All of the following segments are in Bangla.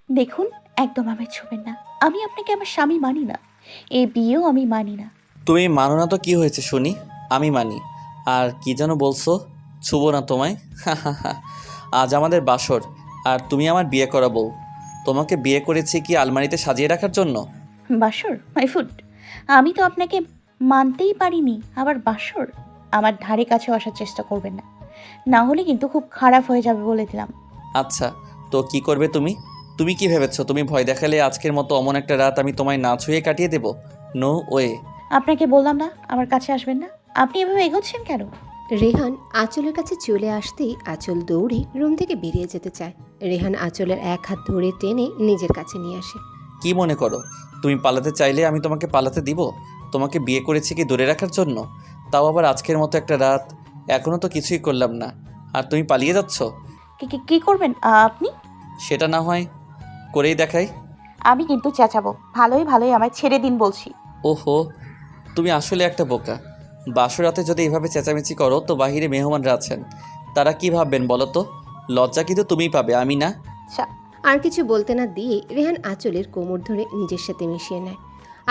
দেখুন, একদম আমায় ছুবেন না। আমি আপনাকে আমার স্বামী মানি না। এই বিয়েও আমি মানি না। তুমি মানো না তো কি হয়েছে শুনি? আমি মানি। আর কি যেন বলছো? ছুবো না তোমায়? আজ আমাদের বাসর, আর তুমি আমার বিয়ে করা বউ। তোমাকে বিয়ে করেছি কি আলমারিতে সাজিয়ে রাখার জন্য? বাসর মাই ফুড। আমি তো আপনাকে মানতেই পারিনি, আবার বাসর? আমার ধারে কাছেও আসার চেষ্টা করবেন না, না হলে কিন্তু খুব খারাপ হয়ে যাবে বলে দিলাম। আচ্ছা, তো কি করবে তুমি? তুমি কি ভেবেছো তুমি ভয় দেখালে আজকের মতো অমন একটা রাত আমি তোমায় না ছুঁয়ে কাটিয়ে দেব? No way. আপনাকে বললাম না আমার কাছে আসবেন না। আপনি এভাবে এগোচ্ছেন কেন? রেহান আঁচলের কাছে চলে আসতেই আঁচল দৌড়ে রুম থেকে বেরিয়ে যেতে চায়। রেহান আঁচলের এক হাত ধরে টেনে নিজের কাছে নিয়ে আসে। কি মনে করো তুমি পালাতে চাইলে আমি তোমাকে পালাতে দিব? তোমাকে বিয়ে করেছি কি দূরে রাখার জন্য? তাও আবার আজকের মতো একটা রাত। এখনও তো কিছুই করলাম না, আর তুমি পালিয়ে যাচ্ছ? কি কি কি করবেন আপনি? সেটা না হয় করেই দেখাই। আমি কিন্তু চেঁচাবো। ভালোই ভালোই আমায় ছেড়ে দিন বলছি। ওহো, তুমি আসলে একটা বোকা। বাসরাতে যদি এভাবে চেঁচামেচি করো তো বাহিরে মেহমানরা আছেন, তারা কি ভাববেন বলো তো? লজ্জা কিন্তু তুমিই পাবে, আমি না। আচ্ছা। আর কিছু বলতে না দিয়ে রেহান আঁচলের কোমর ধরে নিজের সাথে মিশিয়ে নেয়।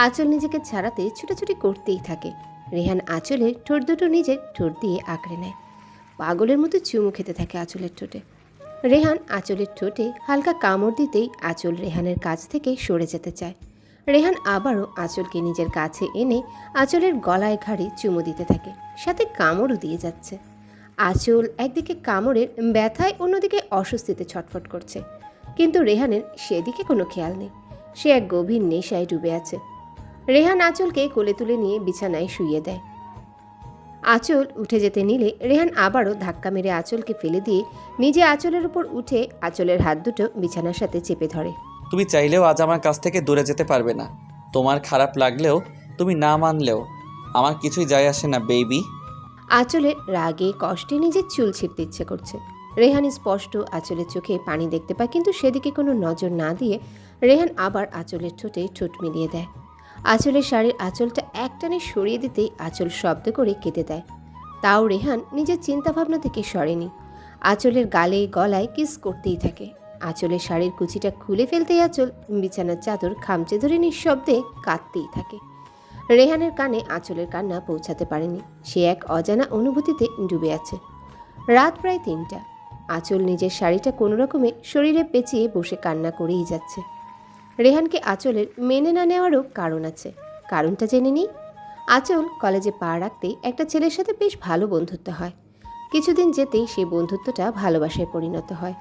আঁচল নিজেকে ছাড়াতে ছুটাছুটি করতেই থাকে। রেহান আঁচলের ঠোঁট দুটো নিজের ঠোঁট দিয়ে আঁকড়ে নেয়। পাগলের মতো চুমু খেতে থাকে আঁচলের ঠোঁটে। রেহান আঁচলের ঠোঁটে হালকা কামড় দিতেই আঁচল রেহানের কাছ থেকে সরে যেতে চায়। রেহান আবারও আঁচলকে নিজের কাছে এনে আঁচলের গলায় ঘাড়ে চুমু দিতে থাকে, সাথে কামড়ও দিয়ে যাচ্ছে। আঁচল একদিকে কামড়ের ব্যথায়, অন্যদিকে অস্বস্তিতে ছটফট করছে, কিন্তু রেহানের সেদিকে কোনো খেয়াল নেই। সে এক গভীর নেশায় ডুবে আছে। রেহান আঁচলকে কোলে তুলে নিয়ে বিছানায় শুইয়ে দেয়। আঁচল উঠে যেতে নিলে রেহান আবারও ধাক্কা মেরে আঁচলকে ফেলে দিয়ে নিজে আঁচলের উপর উঠে আঁচলের হাত দুটো বিছানার সাথে চেপে ধরে। তুমি চাইলেও আজ আমার কাছ থেকে দূরে যেতে পারবে না। তোমার খারাপ লাগলেও, তুমি না মানলেও আমার কিছুই যায় আসে না বেবি। আঁচলের রাগে কষ্টে নিজের চুল ছিঁড়তে ইচ্ছে করছে। রেহান স্পষ্ট আঁচলের চোখে পানি দেখতে পায়, কিন্তু সেদিকে কোনো নজর না দিয়ে রেহান আবার আঁচলের ঠোঁটে ঠোঁট মিলিয়ে দেয়। আঁচলের শাড়ির আঁচলটা একটানে সরিয়ে দিতেই আঁচল শব্দ করে কেটে দেয়। তাও রেহান নিজের চিন্তাভাবনা থেকে সরেনি। আঁচলের গালে গলায় কিস করতেই থাকে। আঁচলের শাড়ির কুচিটা খুলে ফেলতেই আঁচল বিছানার চাদর খামচে ধরে নিঃশব্দে কাঁদতেই থাকে। রেহানের কানে আঁচলের কান্না পৌঁছাতে পারেনি। সে এক অজানা অনুভূতিতে ডুবে আছে। রাত প্রায় ৩টা। আঁচল নিজের শাড়িটা কোনো রকমে শরীরে পেঁচিয়ে বসে কান্না করেই যাচ্ছে। রেহানকে আঁচলের মেনে না নেওয়ারও কারণ আছে। কারণটা জেনে নিই। আঁচল কলেজে পা রাখতেই একটা ছেলের সাথে বেশ ভালো বন্ধুত্ব হয়। কিছুদিন যেতেই সেই বন্ধুত্বটা ভালোবাসায় পরিণত হয়।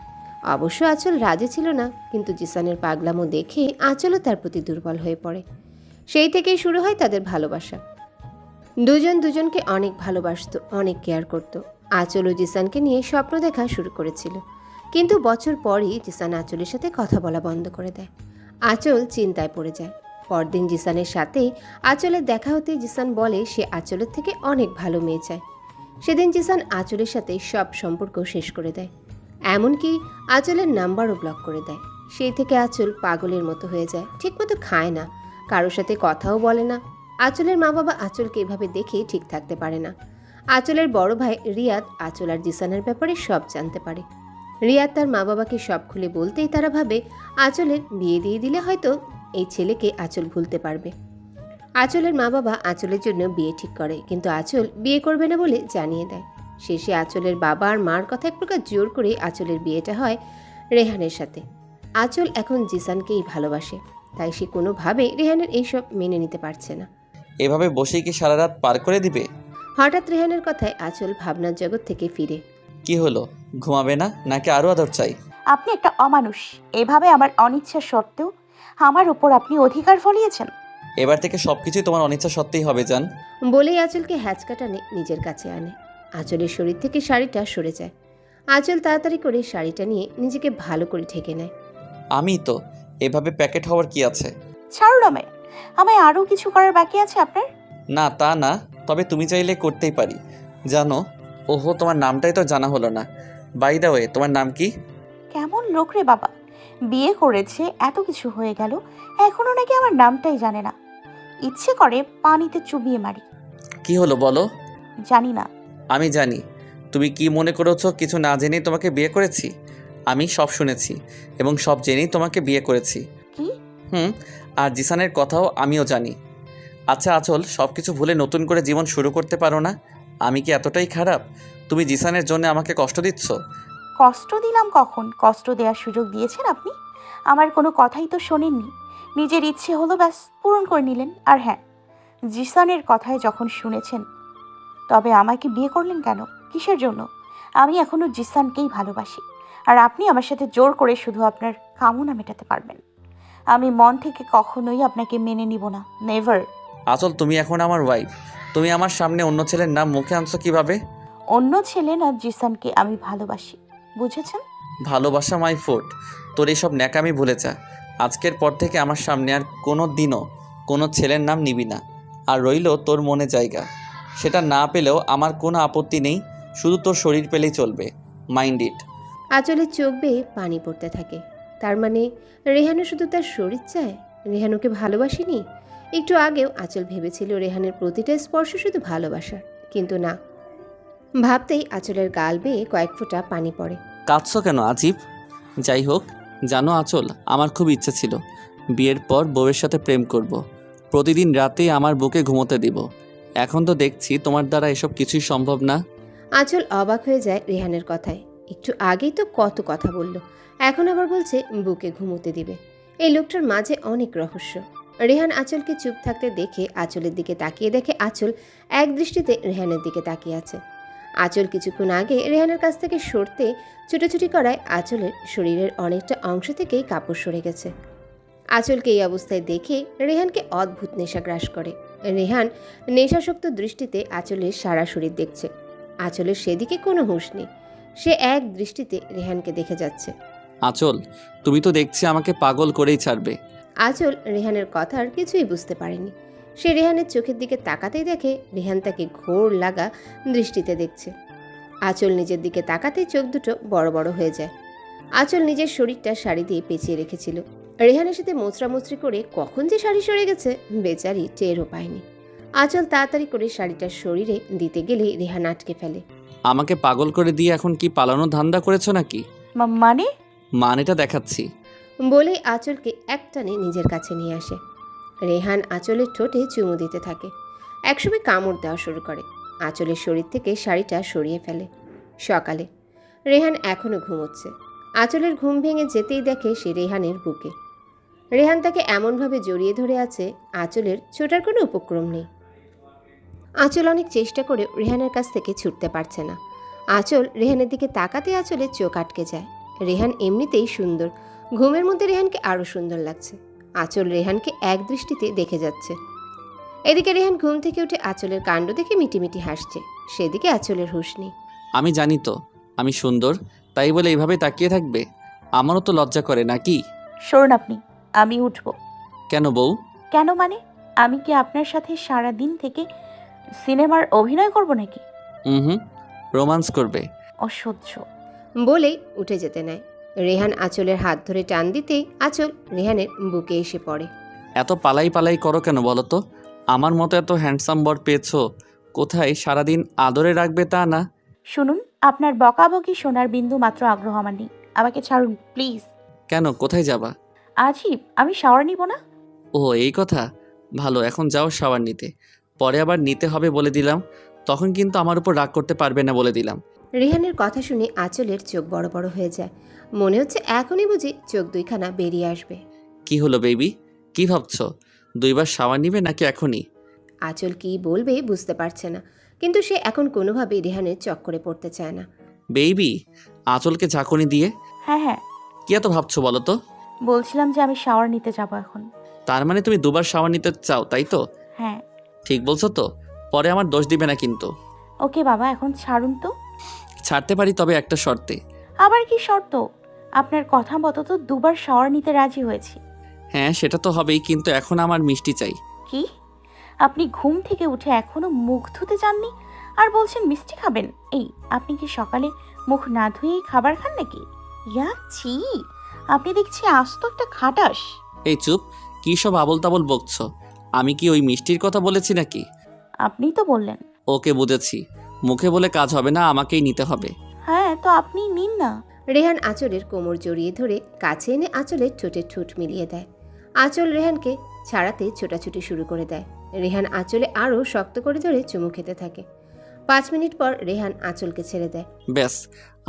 অবশ্য আঁচল রাজি ছিল না, কিন্তু জিসানের পাগলামো দেখে আঁচলও তার প্রতি দুর্বল হয়ে পড়ে। সেই থেকেই শুরু হয় তাদের ভালোবাসা। দুজন দুজনকে অনেক ভালোবাসতো, অনেক কেয়ার করত। আঁচল ও জিসানকে নিয়ে স্বপ্ন দেখা শুরু করেছিল, কিন্তু বছর পরই জিসান আঁচলের সাথে কথা বলা বন্ধ করে দেয়। আঁচল চিন্তায় পড়ে যায়। পরদিন জিসানের সাথে আঁচলের দেখা হতে জিসান বলে সে আঁচলের থেকে অনেক ভালো মেয়ে চায়। সেদিন জিসান আঁচলের সাথে সব সম্পর্ক শেষ করে দেয়, এমনকি আঁচলের নাম্বারও ব্লক করে দেয়। সেই থেকে আঁচল পাগলের মতো হয়ে যায়, ঠিকমতো খায় না, কারোর সাথে কথাও বলে না। আঁচলের মা বাবা আঁচলকে এভাবে দেখে ঠিক থাকতে পারে না। আঁচলের বড় ভাই রিয়াদ আঁচল আর জিসানের ব্যাপারে সব জানতে পারে। রিয়াদ তার মা বাবাকে সব খুলে বলতেই তারা ভাবে আঁচলের বিয়ে দিয়ে দিলে হয়তো এই ছেলেকে আঁচল ভুলতে পারবে। আঁচলের মা বাবা আঁচলের জন্য বিয়ে ঠিক করে, কিন্তু আঁচল বিয়ে করবে না বলে জানিয়ে দেয়। শেষে আঁচলের বাবা আর মার কথা এক প্রকার জোর করে আঁচলের বিয়েটা হয় রেহানের সাথে। আঁচল এখন জিসানকেই ভালোবাসে, তাই সে কোনোভাবে রেহানের এইসব মেনে নিতে পারছে না। এভাবে বসেই কি সারা রাত পার করে দিবে? হঠাৎ রেহানের কথায় আঁচল ভাবনার জগৎ থেকে ফিরে। কি হলো, ঘুমাবে না নাকি আরও আদর চাই? আপনি একটা অমানুষ। এভাবে আমার অনিচ্ছা সত্ত্বেও আমার উপর আপনি অধিকার ফলিয়েছেন। এবার থেকে সব কিছুই তোমার অনিচ্ছা সত্ত্বেই হবে জান। বলেই আঁচলকে হ্যাচকা টানে নিজের কাছে আনে। আঁচলের শরীর থেকে শাড়িটা সরে যায়। আঁচল তাড়াতাড়ি করে শাড়িটা নিয়ে নিজেকে ভালো করে ঢেকে নেয়। আমি তো এভাবে প্যাকেট হওয়ার কি আছে? ছাড়ুন আমায়। আমায় আরও কিছু করার বাকি আছে আপনার। না তা না, তবে তুমি চাইলে করতেই পারি জানো। ওহো, তোমার নামটাই তো জানা হলো না। বাই দা ওয়ে, তোমার নাম কি? কেমন লোক রে বাবা! বিয়ে করেছে, এত কিছু হয়ে গেল, এখনো নাকি আমার নামটাই জানে না। ইচ্ছে করে পানিতে চুবিয়ে মারি। কি হলো বলো? জানি না। আমি জানি। তুমি কি মনে করেছো কিছু না জেনেই তোমাকে বিয়ে করেছি? আমি সব শুনেছি এবং সব জেনেই তোমাকে বিয়ে করেছি। কি? হুম, আর জিসানের কথাও আমিও জানি। আচ্ছা আঁচল, সব কিছু ভুলে নতুন করে জীবন শুরু করতে পারো না? আমি কি এতটাই খারাপ? তুমি জিসানের জন্য আমাকে কষ্ট দিচ্ছ? কষ্ট দিলাম কখন? কষ্ট দেওয়ার সুযোগ দিয়েছেন আপনি? আমার কোনো কথাই তো শোনেননি। নিজের ইচ্ছে হলো, ব্যাস পূরণ করে নিলেন। আর হ্যাঁ, জিসানের কথায় যখন শুনেছেন, তবে আমাকে বিয়ে করলেন কেন? কিসের জন্য? আমি এখনো জিসানকেই ভালোবাসি। আর আপনি আমার সাথে জোর করে শুধু আপনার কামনা মেটাতে পারবেন। আমি মন থেকে কখনোই আপনাকে মেনে নিব না, নেভার। আঁচল, তুমি এখন আমার ওয়াইফ। তুমি আমার সামনে অন্য ছেলের নাম মুখে আনছো কিভাবে? অন্য ছেলে না, জিসানকে আমি ভালোবাসি, বুঝেছেন? ভালোবাসা মাই ফুড। তোর এইসব ন্যাকামি ভুলে যা। আজকের পর থেকে আমার সামনে আর কোনো দিনও কোনো ছেলের নাম নিবি না। আর রইল তোর মনে জায়গা, সেটা না পেলেও আমার কোনো আপত্তি নেই, শুধু তোর শরীর পেলেই চলবে। Mind it. আঁচলের চোখ বেয়ে পানি পড়তে থাকে। তার মানে রেহানও শুধু তার শরীর চায়? রেহান ওকে ভালোবাসেনি? একটু আগেও আঁচল ভেবেছিল রেহানের প্রতিটা স্পর্শ শুধু ভালোবাসা, কিন্তু না। ভাবতেই আঁচলের গাল বেয়ে কয়েক ফোঁটা পানি পড়ে। কাঁদছো কেন আজিব? যাই হোক, জানো আঁচল, আমার খুব ইচ্ছে ছিল বিয়ের পর বউয়ের সাথে প্রেম করব, প্রতিদিন রাতে আমার বুকে ঘুমোতে দিব। এখন তো দেখছি তোমার দ্বারা এসব কিছুই সম্ভব না। আঁচল অবাক হয়ে যায় রেহানের কথায়। একটু আগেই তো কত কথা বলল, এখন আবার বলছে বুকে ঘুমোতে দিবে। এই লোকটার মাঝে অনেক রহস্য। রেহান আঁচলকে চুপ থাকতে দেখে আঁচলের দিকে তাকিয়ে দেখে আঁচল এক দৃষ্টিতে রেহানের দিকে তাকিয়ে আছে। আঁচল কিছুক্ষণ আগে রেহানের কাছ থেকে সরতে ছুটোছুটি করায় আঁচলের শরীরের অনেকটা অংশ থেকেই কাপড় সরে গেছে। আঁচলকে এই অবস্থায় দেখে রেহানকে অদ্ভুত নেশা গ্রাস করে। রেহান নেশাসক্ত দৃষ্টিতে আঁচলের সারা শরীর দেখছে। আঁচলের সেদিকে কোনো হুঁশ নেই। সে এক দৃষ্টিতে রেহানকে দেখে যাচ্ছে। আঁচল, তুমি তো দেখছি আমাকে পাগল করেই ছাড়বে। আঁচল রেহানের কথার কিছুই বুঝতে পারেনি। সে রেহানের চোখের দিকে তাকাতেই দেখে রেহান তাকে ঘোর লাগা দৃষ্টিতে দেখছে। আঁচল নিজের দিকে তাকাতেই চোখ দুটো বড় বড় হয়ে যায়। আঁচল নিজের শরীরটা শাড়ি দিয়ে পেঁচিয়ে রেখেছিল। রেহানের সাথে মোচড়ামুচড়ি করে কখন যে শাড়ি সরে গেছে বেচারি টেরও পায়নি। আঁচল তাড়াতাড়ি করে শাড়িটার শরীরে দিতে গেলেই রেহান আটকে ফেলে। আমাকে পাগল করে দিয়ে এখন কি পালানোর ধান্দা করেছো নাকি? মানে? মানেটা দেখাচ্ছি। বলেই আঁচলকে একটানে নিজের কাছে নিয়ে আসে। রেহান আঁচলের ঠোঁটে চুমু দিতে থাকে। একসময় কামড় দেওয়া শুরু করে। আঁচলের শরীর থেকে শাড়িটা সরিয়ে ফেলে। সকালে রেহান এখনও ঘুমোচ্ছে। আঁচলের ঘুম ভেঙে যেতেই দেখে সে রেহানের বুকে। রেহান তাকে এমনভাবে জড়িয়ে ধরে আছে, আঁচলের ছোটার কোনো উপক্রম নেই। আঁচল অনেক চেষ্টা করে রেহানের কাছ থেকে ছুটতে পারছে না। আঁচল রেহানের দিকে তাকাতে আঁচলের চোখ আটকে যায়। রেহান এমনিতেই সুন্দর, ঘুমের মধ্যে রেহানকে আরও সুন্দর লাগছে। আঁচল রেহানকে এক দৃষ্টিতে দেখে যাচ্ছে। এদিকে রেহান ঘুম থেকে উঠে আঁচলের কাণ্ড দেখে মিটিমিটি হাসছে। সেদিকে আঁচলের হুঁশ নেই। আমি জানি তো আমি সুন্দর, তাই বলে এইভাবে তাকিয়ে থাকবে? আমারও তো লজ্জা করে নাকি? সরুন আপনি, আমি উঠবো। কেন বউ? কেন মানে? আমি কি আপনার সাথে সারা দিন থেকে সিনেমার অভিনয় করব নাকি? হুম, রোমান্স করবে। অসহ্য। বলেই উঠে যেতে নেয়। রেহান আঁচলের হাত ধরে টান দিতেই আঁচল রেহানের বুকে এসে পড়ে। এত পালাই পালাই করো কেন বলো তো? আমার মতো এত হ্যান্ডসাম বর পেয়েছো, কোথায় সারাদিন আদরে রাখবে তা না। শুনুন, আপনার বকাবকি শোনার বিন্দু মাত্র আগ্রহ আমার নেই। আমাকে ছাড়ুন প্লিজ। কেন, কোথায় যাবা? আজিব, আমি শাওয়ার নিব না। ও এই কথা। ভালো, এখন যাও শাওয়ার নিতে, পরে আবার নিতে হবে বলে দিলাম। তখন কিন্তু আমার উপর রাগ করতে পারবে না বলে দিলাম। রেহানের কথা শুনে আঁচলের চোখ বড় বড় হয়ে যায়। মনে হচ্ছে এখনই বুঝি চোখ দুইখানা বেরিয়ে আসবে। কি হলো বেবি, কি ভাবছো? দুইবার শাওয়ার নিবে নাকি এখনই? আঁচল কি বলবে বুঝতে পারছে না, কিন্তু সে এখন কোনোভাবেই রেহানের চক্করে পড়তে চায় না। বেবি, আঁচলকে ঝাঁকুনি দিয়ে হ্যাঁ হ্যাঁ, কি এত ভাবছো বলো তো? বলছিলাম যে আমি শাওয়ার নিতে যাব এখন। তার মানে তুমি দুবার শাওয়ার নিতে চাও, তাই তো? হ্যাঁ। ঠিক বলছো তো? পরে আমার দোষ দিবে না কিন্তু। ওকে বাবা, এখন ছাড়ুন তো। ছাড়তে পারি, তবে একটা শর্তে। আবার কি শর্ত? আপনার কথা মতো তো দুবার শাওয়ার নিতে রাজি হয়েছি। হ্যাঁ সেটা তো হবেই, কিন্তু এখন আমার মিষ্টি চাই। কি? আপনি ঘুম থেকে উঠে এখনো মুখ ধুতে যাননি আর বলছেন মিষ্টি খাবেন? এই, আপনি কি সকালে মুখ না ধুয়েই খাবার খান নাকি? ইয়া ছি, আপনি দেখছি আস্ত একটা খাটাস। এই চুপ, কী সব আবল তাবল বকছো? আমি কি ওই মিষ্টির কথা বলেছি নাকি? আপনি তো বললেন। ওকে বুঝেছি, মুখে বলে কাজ হবে না, আমাকেই নিতে হবে। হ্যাঁ, তো আপনি নিন না। রেহান আঁচলের কোমর জড়িয়ে ধরে কাছে এনে আঁচলের ঠোঁটে ঠোঁট মিলিয়ে দেয়। আঁচল রেহানকে ছাড়াতে ছোটাছুটি শুরু করে দেয়। রেহান আঁচলে আরও শক্ত করে ধরে চুমু খেতে থাকে। 5 মিনিট পর রেহান আঁচলকে ছেড়ে দেয়। ব্যাস,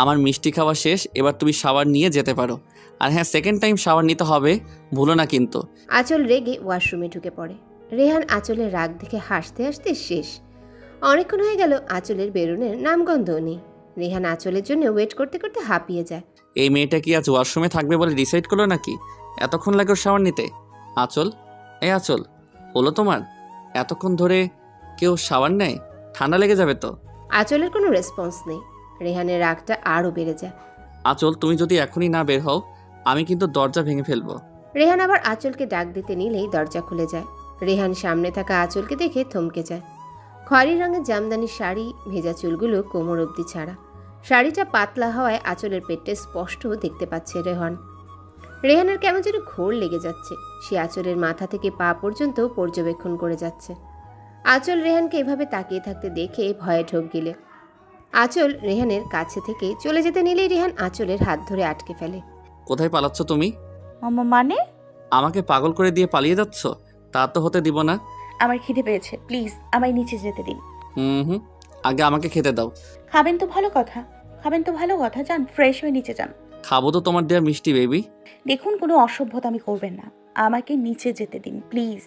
আমার মিষ্টি খাওয়া শেষ, এবার তুমি শাওয়ার নিয়ে যেতে পারো। আর হ্যাঁ, সেকেন্ড টাইম শাওয়ার নিতে হবে, ভুলো না কিন্তু। আঁচল রেগে ওয়াশরুমে ঢুকে পড়ে। রেহান আঁচলের রাগ দেখে হাসতে হাসতে শেষ। অনেকক্ষণ হয়ে গেল আঁচলের বেরোনের নামগন্ধও নেই। রেহান আঁচলের জন্য ওয়েট করতে করতে হাঁপিয়ে যায়। এই মেয়েটা কি আজ ওয়াশরুমে থাকবে বলে ডিসাইড করলো নাকি? এতক্ষণ লাগে ওর শাওয়ার নিতে। আঁচল, এই আঁচল, হলো তোমার? এতক্ষণ ধরে কেউ শাওয়ার নেয়? ঠান্ডা লেগে যাবে তো। আঁচলের কোনো রেসপন্স নেই। রেহানের রাগটা আরও বেড়ে যায়। আঁচল, তুমি যদি এখনই না বের হও, আমি কিন্তু দরজা ভেঙে ফেলবো। রেহান আবার আঁচলকে ডাক দিতে নিলেই দরজা খুলে যায়। রেহান সামনে থাকা আঁচলকে দেখে থমকে যায়। খয়েরি রঙের জামদানি শাড়ি, ভেজা চুলগুলো কোমর অবধি ছাড়া। শাড়িটা পাতলা হওয়ায় আঁচলের পেটে স্পষ্ট দেখতে পাচ্ছে রেহান। রেহানের কেমন যেন ঘোর লেগে যাচ্ছে। সে আঁচলের মাথা থেকে পা পর্যন্ত পর্যবেক্ষণ করে যাচ্ছে। আঁচল রেহানকে এভাবে তাকিয়ে থাকতে দেখে ভয়ে ঢোক গিলে। আঁচল রেহানের কাছে থেকে চলে যেতে নিলেই রেহান আঁচলের হাত ধরে আটকে ফেলে। কোথায় পালাচ্ছ তুমি? মানে আমাকে পাগল করে দিয়ে পালিয়ে যাচ্ছ? তা তো হতে দিব না। আমার খিদে পেয়েছে, প্লিজ আমায় নিচে যেতে দিন। হুম, আগে আমাকে খেতে দাও। খাবেন তো ভালো কথা, খাবেন তো ভালো কথা, যান ফ্রেশ হয়ে নিচে যান। খাবো তো তোমার দেয়া মিষ্টি, বেবি। দেখুন, কোনো অসভ্যতামি করবেন না, আমাকে নিচে যেতে দিন প্লিজ।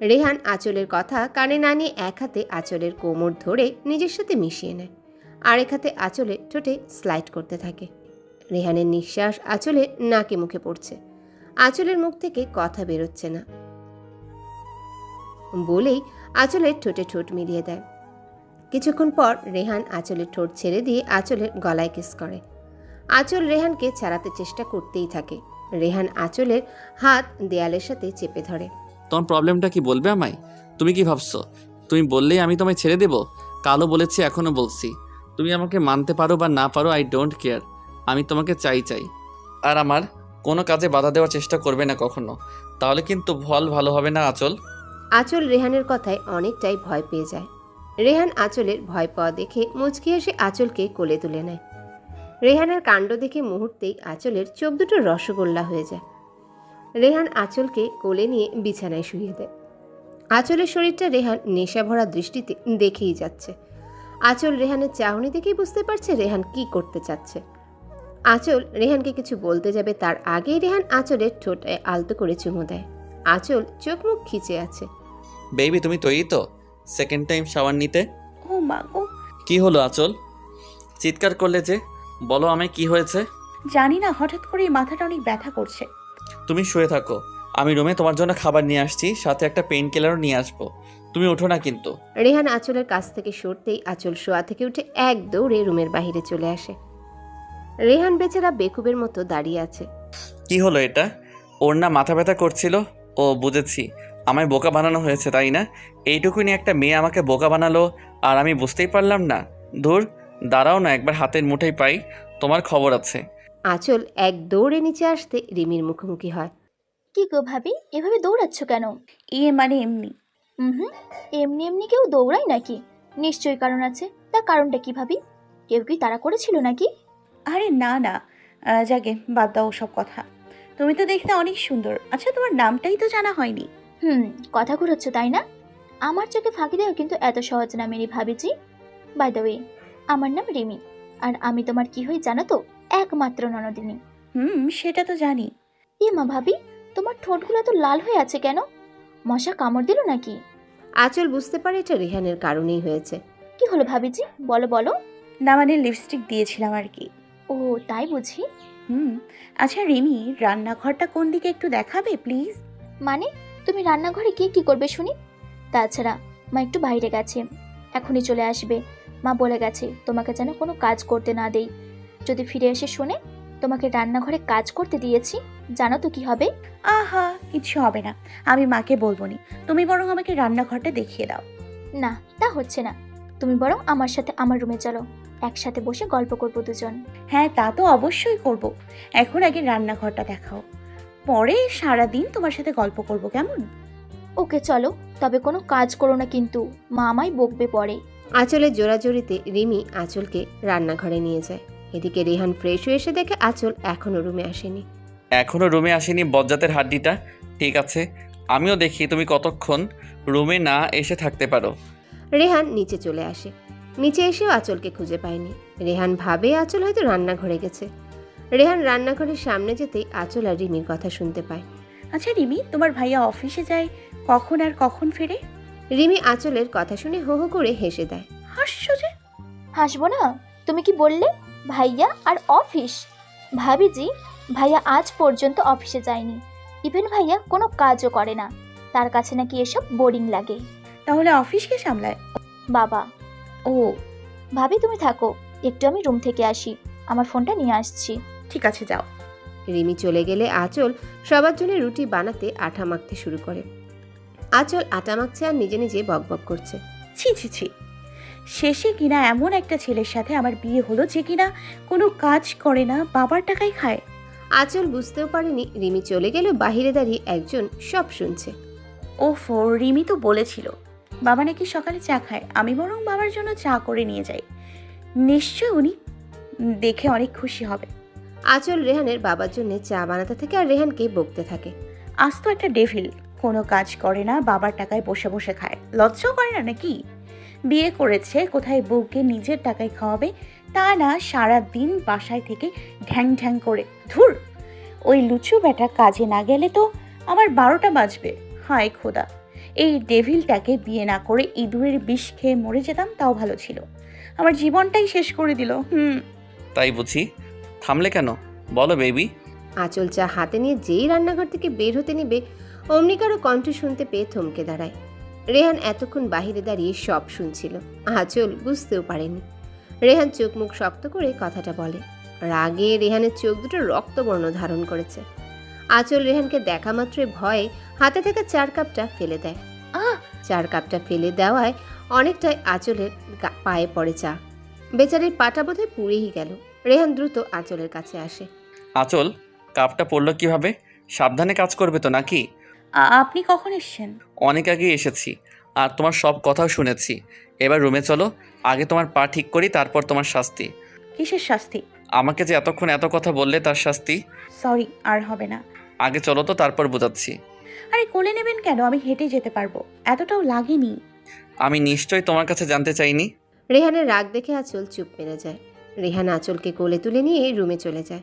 রেহান আঁচলের কথা কানে না নিয়ে এক হাতে আঁচলের কোমর ধরে নিজের সাথে মিশিয়ে নেয়। আরেক হাতে আঁচলের ঠোঁটে স্লাইড করতে থাকে। রেহানের নিঃশ্বাস আঁচলের নাকে মুখে পড়ছে। আঁচলের মুখ থেকে কথা বেরোচ্ছে না বলেই আঁচলের ঠোঁটে ঠোঁট মিলিয়ে দেয়। কিছুক্ষণ পর রেহান আঁচলের ঠোঁট ছেড়ে দিয়ে আঁচলের গলায় কিস করে। আঁচল রেহানকে ছাড়াতে চেষ্টা করতেই থাকে। রেহান আঁচলের হাত দেয়ালের সাথে চেপে ধরে। তোমার প্রবলেমটা কি বলবে আমায়? তুমি কি ভাবছো তুমি বললেই আমি তোমায় ছেড়ে দেব? কালও বলেছি, এখনও বলছি, তুমি আমাকে মানতে পারো বা না পারো, আই ডোন্ট কেয়ার। আমি তোমাকে চাই। আর আমার কোনো কাজে বাধা দেওয়ার চেষ্টা করবে না কখনো, তাহলে কিন্তু ফল ভালো হবে না আঁচল। আঁচল রেহানের কথায় অনেকটাই ভয় পেয়ে যায়। রেহান আঁচলের ভয় পাওয়া দেখে মুচকি এসে আঁচলকে কোলে তুলে নেয়। রেহানের কাণ্ড দেখে মুহূর্তেই আঁচলের চোখ দুটো রসগোল্লা হয়ে যায়। রেহান আঁচলকে কোলে নিয়ে বিছানায় শুইয়ে দেয়। আঁচলের শরীরটা রেহান নেশা ভরা দৃষ্টিতে দেখেই যাচ্ছে। আঁচল রেহানের চাহনি দেখেই বুঝতে পারছে রেহান কি করতে চাচ্ছে। আঁচল রেহানকে কিছু বলতে যাবে তার আগেই রেহান আঁচলের ঠোঁটে আলতো করে চুমু দেয়। আঁচল চোখ মুখ খিচে আছে। বেবি, তুমি তৈরি তো সেকেন্ড টাইম শাওয়ার নিতে? ও মা গো, কি হলো আঁচল? চিৎকার করলে যে, বলো আমায় কি হয়েছে? জানি না, হঠাৎ করে মাথাটা অনেক ব্যথা করছে। তুমি শুয়ে থাকো, আমি রুমে তোমার জন্য খাবার নিয়ে আসছি, সাথে একটা পেইন কিলারও নিয়ে আসবো। তুমি ওঠো না কিন্তু। রেহান আঁচলের কাছ থেকে সরতেই আঁচল শোয়া থেকে উঠে এক দৌড়ে রুমের বাইরে চলে আসে। রেহান বেচারা বেকুবের মতো দাঁড়িয়ে আছে। কি হলো এটা? ওর না মাথা ব্যথা করছিল? ও বুঝেছি, আমায় বোকা বানানো হয়েছে, তাই না? এইটুকুনি একটা মেয়ে আমাকে বোকা বানালো আর আমি বুঝতেই পারলাম না। ধুর, দাঁড়াও না, একবার হাতের মুঠোয় পাই, তোমার খবর আছে। আঁচল এক দৌড়ে নিচে আসতে রিমির মুখোমুখি হয়। কি গো ভাবি, এভাবে দৌড়াচ্ছ কেন? মানে এমনি। হুম, এমনি এমনি কেউ দৌড়ায় নাকি? নিশ্চয়ই কারণ আছে। তা কারণটা কি ভাবি? কেউ কি তাড়া করেছিল নাকি? আরে না না, যাকে বাদ দাও সব কথা। তুমি তো দেখতে অনেক সুন্দর। আচ্ছা, তোমার নামটাই তো জানা হয়নি। কথা ঘুরাচ্ছ তাই না? আমার চোখে ফাঁকি দেওয়া কিন্তু এত সহজ না মেরি ভাবিজি। বাই দ্য ওয়ে, আমার নাম রিমি, আর আমি তোমার কি হই জানো তো? একমাত্র ননদিনী। সেটা তো জানি। এ মা ভাবি, তোমার ঠোঁটগুলো এত লাল হয়ে আছে কেন? মশা কামড় দিল নাকি? আঁচল বুঝতে পারে এটা রেহানের কারণেই হয়েছে। কি হলো ভাবিজি, বলো বলো। না মানে লিপস্টিক দিয়েছিলাম আর কি। ও তাই বুঝি। আচ্ছা রিমি, রান্নাঘরটা কোন দিকে একটু দেখাবে প্লিজ? মানে তুমি রান্নাঘরে গিয়ে কি করবে শুনি? তাছাড়া মা একটু বাইরে গেছে, এখনই চলে আসবে। মা বলে গেছে তোমাকে যেন কোনো কাজ করতে না দেই। যদি ফিরে এসে শোনে তোমাকে রান্নাঘরে কাজ করতে দিয়েছি, জানো তো কি হবে? আহা, কিছু হবে না, আমি মাকে বলবো নি। তুমি বরং আমাকে রান্নাঘরটা দেখিয়ে দাও। না, তা হচ্ছে না। তুমি বরং আমার সাথে আমার রুমে চলো, একসাথে বসে গল্প করবো দুজন। হ্যাঁ, তা তো অবশ্যই করব। এখন আগে রান্নাঘরটা দেখাও, পরে সারাদিন তোমার সাথে গল্প করব, কেমন? ওকে চলো, তবে কোনো কাজ করো না কিন্তু, মা আমায় বকবে পরে। আঁচলের জোরাজোরিতে রিমি আঁচলকে রান্নাঘরে নিয়ে যায়। এদিকে রেহান ফ্রেশ হয়ে এসে দেখে আঁচল এখনও রুমে আসেনি। এখনও রুমে আসেনি বজ্জাতের হাড্ডিটা? ঠিক আছে, আমিও দেখি তুমি কতক্ষণ রুমে না এসে থাকতে পারো। রেহান নিচে চলে আসে। নিচে এসেও আঁচলকে খুঁজে পায়নি। রেহান ভাবে আঁচল হয়তো রান্নাঘরে গেছে। রেহান রান্নাঘরের সামনে যেতেই আঁচল আর রিমির কথা শুনতে পায়। আচ্ছা রিমি, তোমার ভাইয়া অফিসে যায় কখন আর কখন ফেরে? রিমি আঁচলের কথা শুনে হো হো করে হেসে দেয়। হাসছো যে? হাসবো না? তুমি কি বললে ভাইয়া আর অফিস? ভাবিজি, ভাইয়া আজ পর্যন্ত অফিসে যায়নি। ইভেন ভাইয়া কোনো কাজও করে না, তার কাছে নাকি এসব বোরিং লাগে। তাহলে অফিস কে সামলায়? বাবা। ও ভাবি তুমি থাকো, একটু আমি রুম থেকে আসি, আমার ফোনটা নিয়ে আসছি। ঠিক আছে, যাও। রিমি চলে গেলে আঁচল সবার জন্য রুটি বানাতে আটা মাখতে শুরু করে। আঁচল আটা মাখছে আর নিজে নিজে বকবক করছে। ছি ছি ছি, শেষে কিনা এমন একটা ছেলের সাথে আমার বিয়ে হলো যে কিনা কোনো কাজ করে না, বাবার টাকাই খায়। আঁচল বুঝতেও পারেনি রিমি চলে গেল বাহিরে দাঁড়িয়ে একজন সব শুনছে। ওফো, রিমি তো বলেছিল বাবা নাকি সকালে চা খায়, আমি বরং বাবার জন্য চা করে নিয়ে যাই, নিশ্চয় উনি দেখে অনেক খুশি হবে। আঁচল রেহানের বাবার জন্য চা বানাতে থাকে আর রেহানকে বকতে থাকে। আজ তো একটা ডেভিল, কোনো কাজ করে না, বাবার টাকায় বসে বসে খায়, লজ্জাও করে না নাকি? বিয়ে করেছে কোথায় বউকে নিজের টাকায় খাওয়াবে, তা না সারা দিন বাসায় থেকে ঢ্যাং ঢ্যাং করে। ধুর, ওই লুচু বেটা কাজে না গেলে তো আমার 12টা বাজবে। হায় খোদা, এই ডেভিলটাকে বিয়ে না করে ইঁদুরের বিষ খেয়ে মরে যেতাম তাও ভালো ছিল, আমার জীবনটাই শেষ করে দিল। তাই বুঝি? থামলে কেন, বলো বেবি। আঁচল চা হাতে নিয়ে যেই রান্নাঘর থেকে বের হতে নিবে অমনি কারো কণ্ঠ শুনতে পেয়ে থমকে দাঁড়ায়। রেহান এতক্ষণ বাহিরে দাঁড়িয়ে সব শুনছিল, আঁচল বুঝতেও পারেনি। রেহান চোখ মুখ শক্ত করে কথাটা বলে। রাগে রেহানের চোখ দুটো রক্তবর্ণ ধারণ করেছে। আঁচল রেহানকে দেখা মাত্রই ভয়ে হাতে থাকা চার কাপটা ফেলে দেয়। আহ! চার কাপটা ফেলে দেওয়ায় অনেকটাই আঁচলের পায়ে পড়ে চা। বেচারির পাটা বোধহয় পুড়েই গেল। রেহান দ্রুত আঁচলের কাছে আসে। আঁচল, কাপটা পড়লো কিভাবে? সাবধানে কাজ করবে তো নাকি? আপনি কখন এসছেন? অনেক আগে এসেছি, আর তোমার সব কথাও শুনেছি। এবার রুমে চলো, আগে তোমার পা ঠিক করি, তারপর তোমার শাস্তি। কিসের শাস্তি? আমাকে যে এতক্ষণ এত কথা বললে তার শাস্তি। সরি, আর হবে না। আগে চলো তো, তারপর বোঝাচ্ছি। আরে কোলে নেবেন কেন, আমি হেঁটে যেতে পারবো, এতটাও লাগেনি। আমি নিশ্চয়ই তোমার কাছে জানতে চাইনি। রেহানের রাগ দেখে আঁচল চুপ মেরে যায়। রেহান আঁচলকে কোলে তুলে নিয়ে রুমে চলে যায়।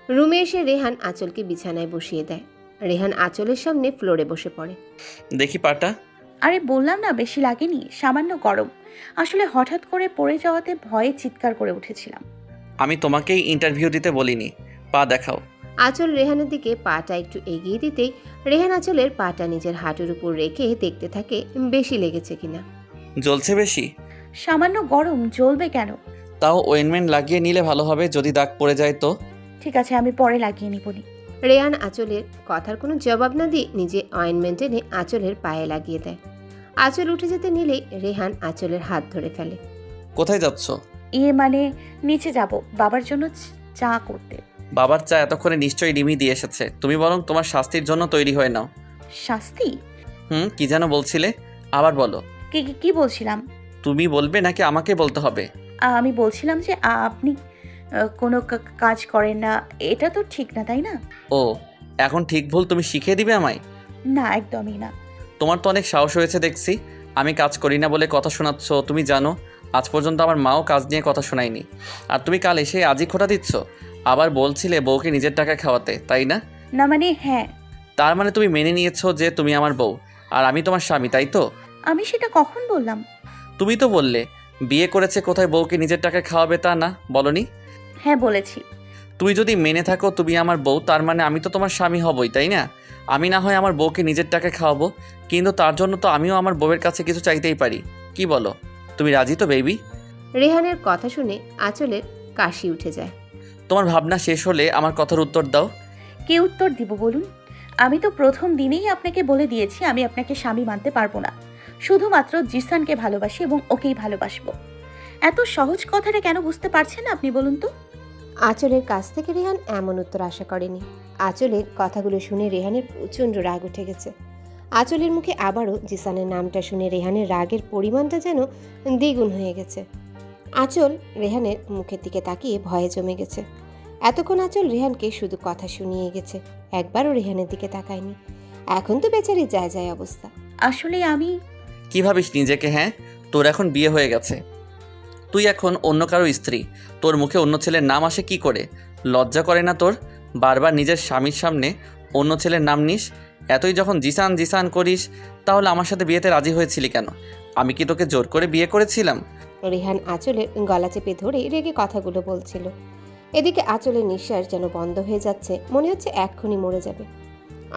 রুমে এসে রেহান আঁচলকে বিছানায় বসিয়ে দেয়। রেহান আঁচলের সামনে ফ্লোরে বসে পড়ে। দেখি পাটা। আরে বললাম না বেশি লাগেনি, সামান্য গরম, আসলে হঠাৎ করে পড়ে যাওয়াতে ভয়ে চিৎকার করে উঠেছিলাম। আমি তোমাকেই ইন্টারভিউ দিতে বলিনি, পা দেখাও। আঁচল রেহানের দিকে পাটা একটু এগিয়ে দিতেই রেহান আঁচলের পাটা নিজের হাঁটুর উপর রেখে দেখতে থাকে বেশি লেগেছে কিনা। জ্বলছে বেশি? সামান্য গরম, জ্বলবে কেন? তাও ওয়েনমেন্ট লাগিয়ে নিলে ভালো হবে, যদি দাগ পড়ে যায় তো। ঠিক আছে, আমি পরে লাগিয়ে নিবনি। রেহান আঁচলের কথার কোনো জবাব না দিয়ে নিজে অয়েনমেন্ট এনে আঁচলের পায়ে লাগিয়ে দেয়। আঁচল উঠে যেতে নিলেই রেহান আঁচলের হাত ধরে ফেলে। কোথায় যাচ্ছ? মানে নিচে যাব, বাবার জন্য চা করতে। বাবার চা এতক্ষণে নিশ্চয়ই রিমি দিয়ে এসেছে, তুমি বরং তোমার শাস্তির জন্য তৈরি হয়ে নাও। শাস্তি? কি যেন বলছিলে, আবার বলো। কি কি- কি বলছিলাম? তুমি বলবে নাকি আমাকে বলতে হবে? আমি বলছিলাম যে আপনি কোনো কাজ করেন না, এটা তো ঠিক না, তাই না? ও, এখন ঠিক ভুল তুমি শিখিয়ে দিবে আমায়? না, একদমই না। তোমার তো অনেক সাহস হয়েছে দেখছি। আমি কাজ করি না বলে কথা শোনাচ্ছ। তুমি জানো আজ পর্যন্ত আমার মাও কাজ নিয়ে কথা শোনায়নি, আর তুমি কাল এসে আজই খোঁটা দিচ্ছ। আবার বলছিলে বউকে নিজের টাকায় খাওয়াতে, তাই না? না মানে হ্যাঁ। তার মানে তুমি মেনে নিয়েছো যে তুমি আমার বউ আর আমি তোমার স্বামী, তাই তো? আমি সেটা কখন বললাম? তুমি তো বললে বিয়ে করেছে কোথায় বউকে নিজের টাকায় খাওয়াবে, তা না বলনি? হ্যাঁ বলেছি। তুই যদি মেনে থাকো তুমি আমার বউ, তার মানে আমি তো তোমার স্বামী হবই, তাই না? আমি না হয় আমার বউকে নিজের টাকায় খাওয়াবো, কিন্তু তার জন্য তো আমিও আমার বউয়ের কাছে কিছু চাইতেই পারি। কি বলো, তুমি রাজি তো বেবি? রেহানের কথা শুনে আঁচলের কাশি উঠে যায়। তোমার ভাবনা শেষ হলে আমার কথার উত্তর দাও। কি উত্তর দিব বলুন? আমি তো প্রথম দিনেই আপনাকে বলে দিয়েছি আমি আপনাকে স্বামী মানতে পারবো না, শুধুমাত্র জিসানকে ভালোবাসি এবং ওকেই ভালোবাসবো। এত সহজ কথাটা কেন বুঝতে পারছেন না আপনি, বলুন তো? আঁচলের কাছ থেকে রেহান এমন উত্তর আশা করেনি। আঁচলের কথাগুলো শুনে রেহানের প্রচণ্ড রাগ উঠে গেছে। আঁচলের মুখে আবারও জিসানের নামটা শুনে রেহানের রাগের পরিমাণটা যেন দ্বিগুণ হয়ে গেছে। আঁচল রেহানের মুখের দিকে তাকিয়ে ভয়ে জমে গেছে। এতক্ষণ আঁচল রেহানকে শুধু কথা শুনিয়ে গেছে, একবারও রেহানের দিকে তাকায়নি। এখন তো বেচারি যায় যায় অবস্থা। আসলে আমি কি ভাবিস নিজেকে? হ্যাঁ, তোর এখন বিয়ে হয়ে গেছে, তুই এখন অন্য কারো স্ত্রী। তোর মুখে অন্য ছেলের নাম আসে কি করে? লজ্জা করে না তোর? বারবার নিজের স্বামীর সামনে অন্য ছেলের নাম নিস। এতই যখন জিসান জিসান করিস, তাহলে আমার সাথে বিয়েতে রাজি হয়েছিলি কেন? আমি কি তোকে জোর করে বিয়ে করেছিলাম? রেহান আঁচলের গলা চেপে ধরে রেগে কথাগুলো বলছিল। এদিকে আঁচলের নিঃশ্বাস যেন বন্ধ হয়ে যাচ্ছে, মনে হচ্ছে এক্ষুনি মরে যাবে।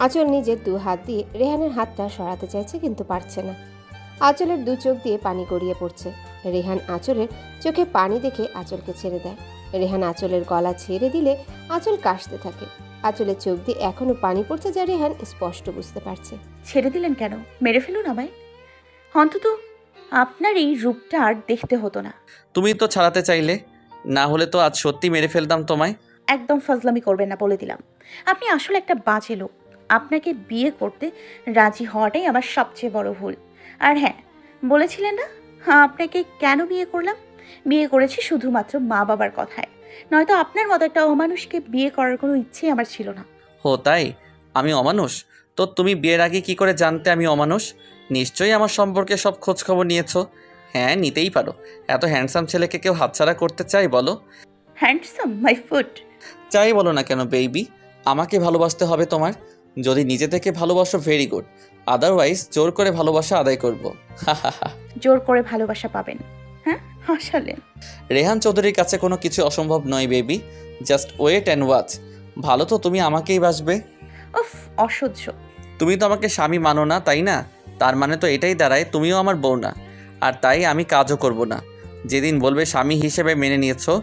আঁচল নিজের দু হাত দিয়ে রেহানের হাতটা সরাতে চাইছে, কিন্তু পারছে না। আঁচলের দু চোখ দিয়ে পানি গড়িয়ে পড়ছে। রেহান আঁচলের চোখে পানি দেখে আঁচলকে ছেড়ে দেয়। রেহান আঁচলের গলা ছেড়ে দিলে আঁচল কাশতে থাকে। আঁচলের চোখ দিয়ে এখনো পানি পড়ছে, যা রেহান স্পষ্ট বুঝতে পারছে। ছেড়ে দিলেন কেন? মেরে ফেলুন আমায়। অন্তত আপনার এই রূপটা আর দেখতে হতো না। তুমি তো ছাড়াতে চাইলে, না হলে তো আজ সত্যি মেরে ফেলতাম তোমায়। একদম ফাজলামি করবেন না বলে দিলাম। আপনি আসলে একটা বাজে লোক। আপনাকে বিয়ে করতে রাজি হওয়াটাই আমার সবচেয়ে বড় ভুল। আর হ্যাঁ, বলেছিলেন না আপনাকে কেন বিয়ে করলাম? বিয়ে করেছি শুধুমাত্র মা বাবার কথায়, নয়তো আপনার মতো একটা অমানুষকে বিয়ে করার কোনো ইচ্ছেই আমার ছিল না। হো তাই? আমি অমানুষ? তো তুমি বিয়ের আগে কি করে জানতে আমি অমানুষ? নিশ্চয়ই আমার সম্পর্কে সব খোঁজ খবর নিয়েছো। হ্যাঁ, নিতেই পারো। এত হ্যান্ডসাম ছেলেকে কেউ হাতছাড়া করতে চাই বলো? Handsome my foot. চাই বলো না কেন বেবি? আমাকে ভালোবাসতে হবে তোমার। যদি নিজে থেকে ভালোবাসো ভেরি গুড, আদারওয়াইজ জোর করে ভালোবাসা আদায় করবো। জোর করে ভালোবাসা পাবেন? হ্যাঁ, হাসালেন। রেহান চৌধুরীর কাছে কোনো কিছু অসম্ভব নয় baby, just wait and watch. ভালো তো তুমি আমাকেই বাসবে। উফ, অসহ্য। তুমি তো আমাকে স্বামী মানো না, তাই না? তার মানে তো এটাই দাঁড়ায় তুমিও আমার বউ না। আর তাই আমি কাজও করব না। যেদিন বলবে স্বামী হিসেবে মেনে নিয়েছো,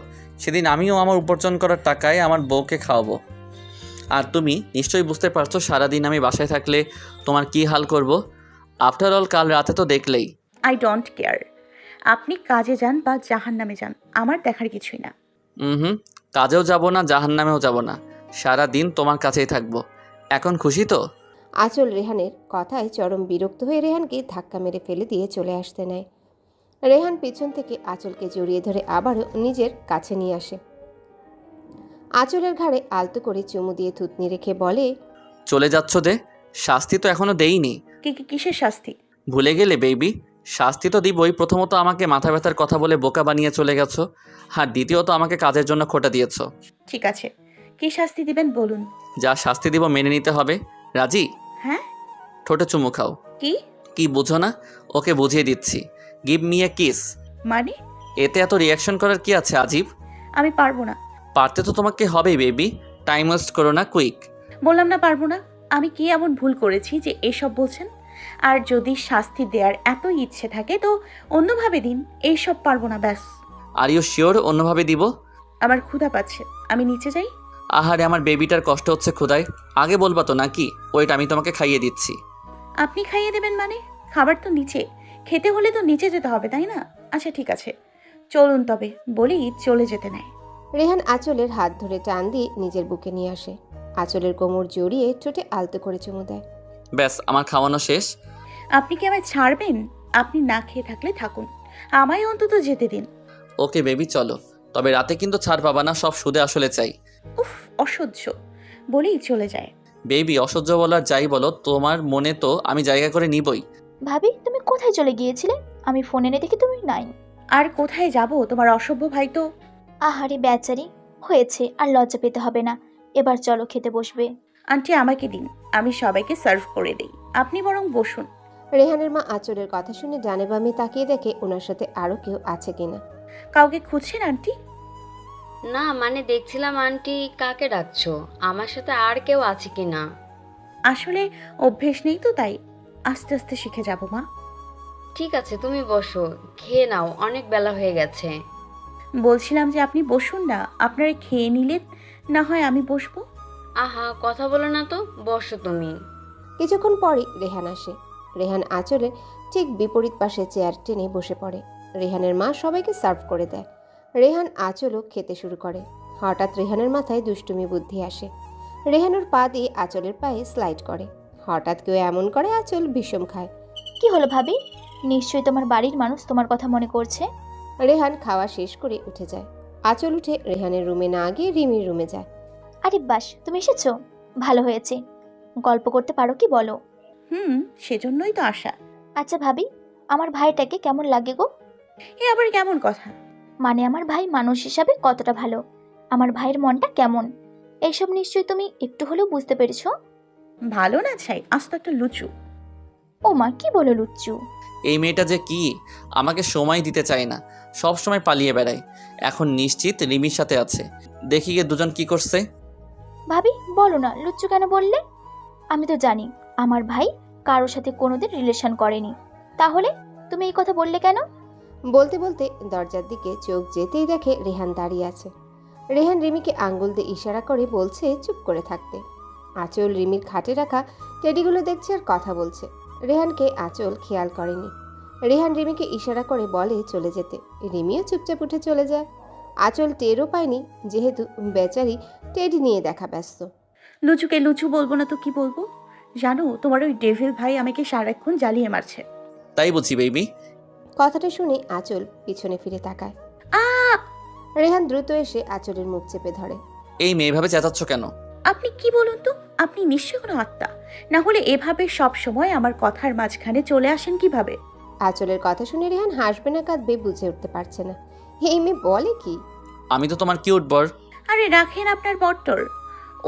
সেদিন আমিও আমার উপার্জন করার টাকায় আমার বউকে খাওয়াবো। আর তুমি নিশ্চয়ই বুঝতে পারছো সারাদিন আমি বাসায় থাকলে তোমার কী হাল করব। আফটার অল কাল রাতে তো দেখলেই। I don't care. আপনি কাজে যান বা জাহান্নামে যান, আমার দেখার কিছুই না। হুম, কাজেও যাব না, জাহান্নামেও যাব না, সারা দিন তোমার কাছেই থাকবো। এখন খুশি তো? আঁচল রেহানের কথায় চরম বিরক্ত হয়ে রেহানকে ধাক্কা মেরে ফেলে দিয়ে চলে আসতে নেয়। রেহান পিছন থেকে আঁচলকে জড়িয়ে ধরে আবারও নিজের কাছে নিয়ে আসে। আঁচলের ঘাড়ে আলতো করে চুমু দিয়ে থুতনি রেখে বলে, চলে যাচ্ছ যে? শাস্তি তো এখনো দেইনি। কিসের শাস্তি? ভুলে গেলে বেবি? শাস্তি তো দিবই। প্রথমত আমাকে মাথা ব্যথার কথা বলে বোকা বানিয়ে চলে গেছো, আর দ্বিতীয়ত আমাকে কাজের জন্য খোটা দিয়েছো। ঠিক আছে, কি শাস্তি দিবেন বলুন। যা শাস্তি দিব মেনে নিতে হবে। রাজি? হ্যাঁ। ঠোঁটে চুমু খাও। কি? কি বুঝো না? ওকে বুঝিয়ে দিচ্ছি। Give me a kiss. মানে? এতে এত রিয়াকশন করার কি আছে আজিব? আমি পারবো না। পারতে তো তোমাকে হবেই বেবি। টাইম ওয়েস্ট করো না, কুইক। বললাম না পারবো না। আমি কি এমন ভুল করেছি যে এসব বলছেন? আর যদি শাস্তি দেওয়ার এত ইচ্ছে থাকে তো অন্যভাবে দিন, এইসব পারবো না ব্যাস। আর ইউ শিওর অন্যভাবে দিব? আমার ক্ষুধা পাচ্ছে, আমি নিচে যাই। আহারে, আমার বেবিটার কষ্ট হচ্ছে ক্ষুধায়। আগে বলবা তো নাকি? ওইটা আমি তোমাকে খাইয়ে দিচ্ছি। আপনি খাইয়ে দেবেন মানে? খাবার তো নিচে, খেতে হলে তো নিচে যেতে হবে তাই না? আচ্ছা ঠিক আছে, চলুন তবে, বলেই চলে যেতে নেয়। রেহান আঁচলের হাত ধরে টান দিয়ে নিজের বুকে নিয়ে আসে। আঁচলের কোমর জড়িয়ে ঠোঁটে আলতো করে চুমু দেয়। ব্যাস, আমার খাওয়ানো শেষ। আপনি কি আমায় ছাড়বেন? আপনি না খেয়ে থাকলে থাকুন, আমায় অন্তত যেতে দিন। ওকে বেবি, চলো। তবে রাতে কিন্তু ছাড় পাবা না, সব সুদে আসলে চাই। উফ, অসহ্য, বলেই চলে যায়। বেবি, অসহ্য বলার যাই বলো, তোমার মনে তো আমি জায়গা করে নিবই। ভাবি, তুমি কোথায় চলে গিয়েছিলে? আমি ফোন এনে দেখি তুমি নাই। আর কোথায় যাব? তোমার অসভ্য ভাই তো। আহারে বেচারি, হয়েছে, আর লজ্জা পেতে হবে না। এবার চলো খেতে বসবে। আন্টি আমাকে দিন, আমি সবাইকে সার্ভ করে দিই, আপনি বরং বসুন। রেহানের মা আঁচলের কথা শুনে ডানে বামে তাকিয়ে দেখে ওনার সাথে আরও কেউ আছে কিনা। কাউকে খুঁজছেন আন্টি? না, মানে দেখছিলাম আন্টি কাকে ডাকছো, আমার সাথে আর কেউ আছে কি না। আসলে অভ্যেস নেই তো, তাই আস্তে আস্তে শিখে যাব মা। ঠিক আছে, তুমি বসো, খেয়ে নাও, অনেক বেলা হয়ে গেছে। বলছিলাম যে আপনি বসুন না, আপনারা খেয়ে নিলেন না হয় আমি বসবো। আহা, কথা বলো না তো, বসো তুমি। কিছুক্ষণ পরই রেহান আসে। রেহান আঁচলের ঠিক বিপরীত পাশে চেয়ার টেনে বসে পড়ে। রেহানের মা সবাইকে সার্ভ করে দেয়। রেহান আঁচলও খেতে শুরু করে। হঠাৎ রেহানের মাথায় দুষ্টুমি বুদ্ধি আসে। রেহানুর পা দিয়ে আঁচলের পায়ে স্লাইড করে। হঠাৎ কেউ এমন করে আঁচল বিষম খায়। কি হলো ভাবি? নিশ্চয়ই তোমার বাড়ির মানুষ তোমার কথা মনে করছে। রেহান খাওয়া শেষ করে উঠে যায়। আঁচল উঠে রেহানের রুমে না গিয়ে রিমির রুমে যায়। আরে বাস, তুমি এসেছো, ভালো হয়েছে। গল্প করতে পারো কি বলো? সেজন্যই তো আশা। আচ্ছা ভাবি, আমার ভাইটাকে কেমন লাগে গো? এ আবার কেমন কথা? মানে আমার ভাই মানুষ হিসাবে কতটা ভালো, আমার ভাইয়ের মনটা কেমন, এইসব নিশ্চয়ই তুমি একটু হলেও বুঝতে পেরেছো। ভালো না চাই, আস্ত একটা লুচু। ও মা, কি বলো লুচ্চু? এই মেয়েটা যে কি, আমাকে সময় দিতে চায় না, সব সময় পালিয়ে বেড়ায়। এখন নিশ্চিত রিমির সাথে আছে। দেখি গিয়ে দুজন কি করছে। ভাবি বলো না, লুচ্চু কেন বললে? আমি তো জানি আমার ভাই কারোর সাথে কোনোদিন রিলেশন করেনি, তাহলে তুমি এই কথা বললে কেন? বলতে বলতে দরজার দিকে চোখ যেতেই দেখে রেহান দাঁড়িয়ে আছে। রেহান রিমিকে আঙ্গুল দিয়ে ইশারা করে বলছে চুপ করে থাকতে। আঁচল রিমির খাটে রাখা টেডিগুলো দেখছে আর কথা বলছে। রেহানকে আঁচল খেয়াল করেনি। রেহান রিমিকে ইশারা করে বলে চলে যেতে। রিমিও চুপচাপ উঠে চলে যায়। আঁচল টেরও পায়নি, যেহেতু বেচারি টেডি নিয়ে দেখা ব্যস্ত। লুচুকে লুচু বলবো না তো কি বলবো? জানো, তোমার ওই ডেভিল ভাই আমাকে সারাক্ষণ জ্বালিয়ে মারছে। তাই বুঝি বেবি? কথাটা শুনে আঁচল পিছনে ফিরে তাকায়। আ রেহান দ্রুত এসে আঁচলের মুখ চেপে ধরে। এই মেয়ে এভাবে চেঁচাচ্ছ কেন? আপনি কি বলুন তো, আপনি নিশ্চয়ই কোনো আত্মা, না হলে এভাবে সব সময় আমার কথার মাঝখানে চলে আসেন কিভাবে? আঁচলের কথা শুনে রেহান হাসবে না কাঁদবে বুঝে উঠতে পারছে না। এই মেয়ে বলে কি? আমি তো তোমার কিউট বর। আরে রাখেন আপনার বট্টর।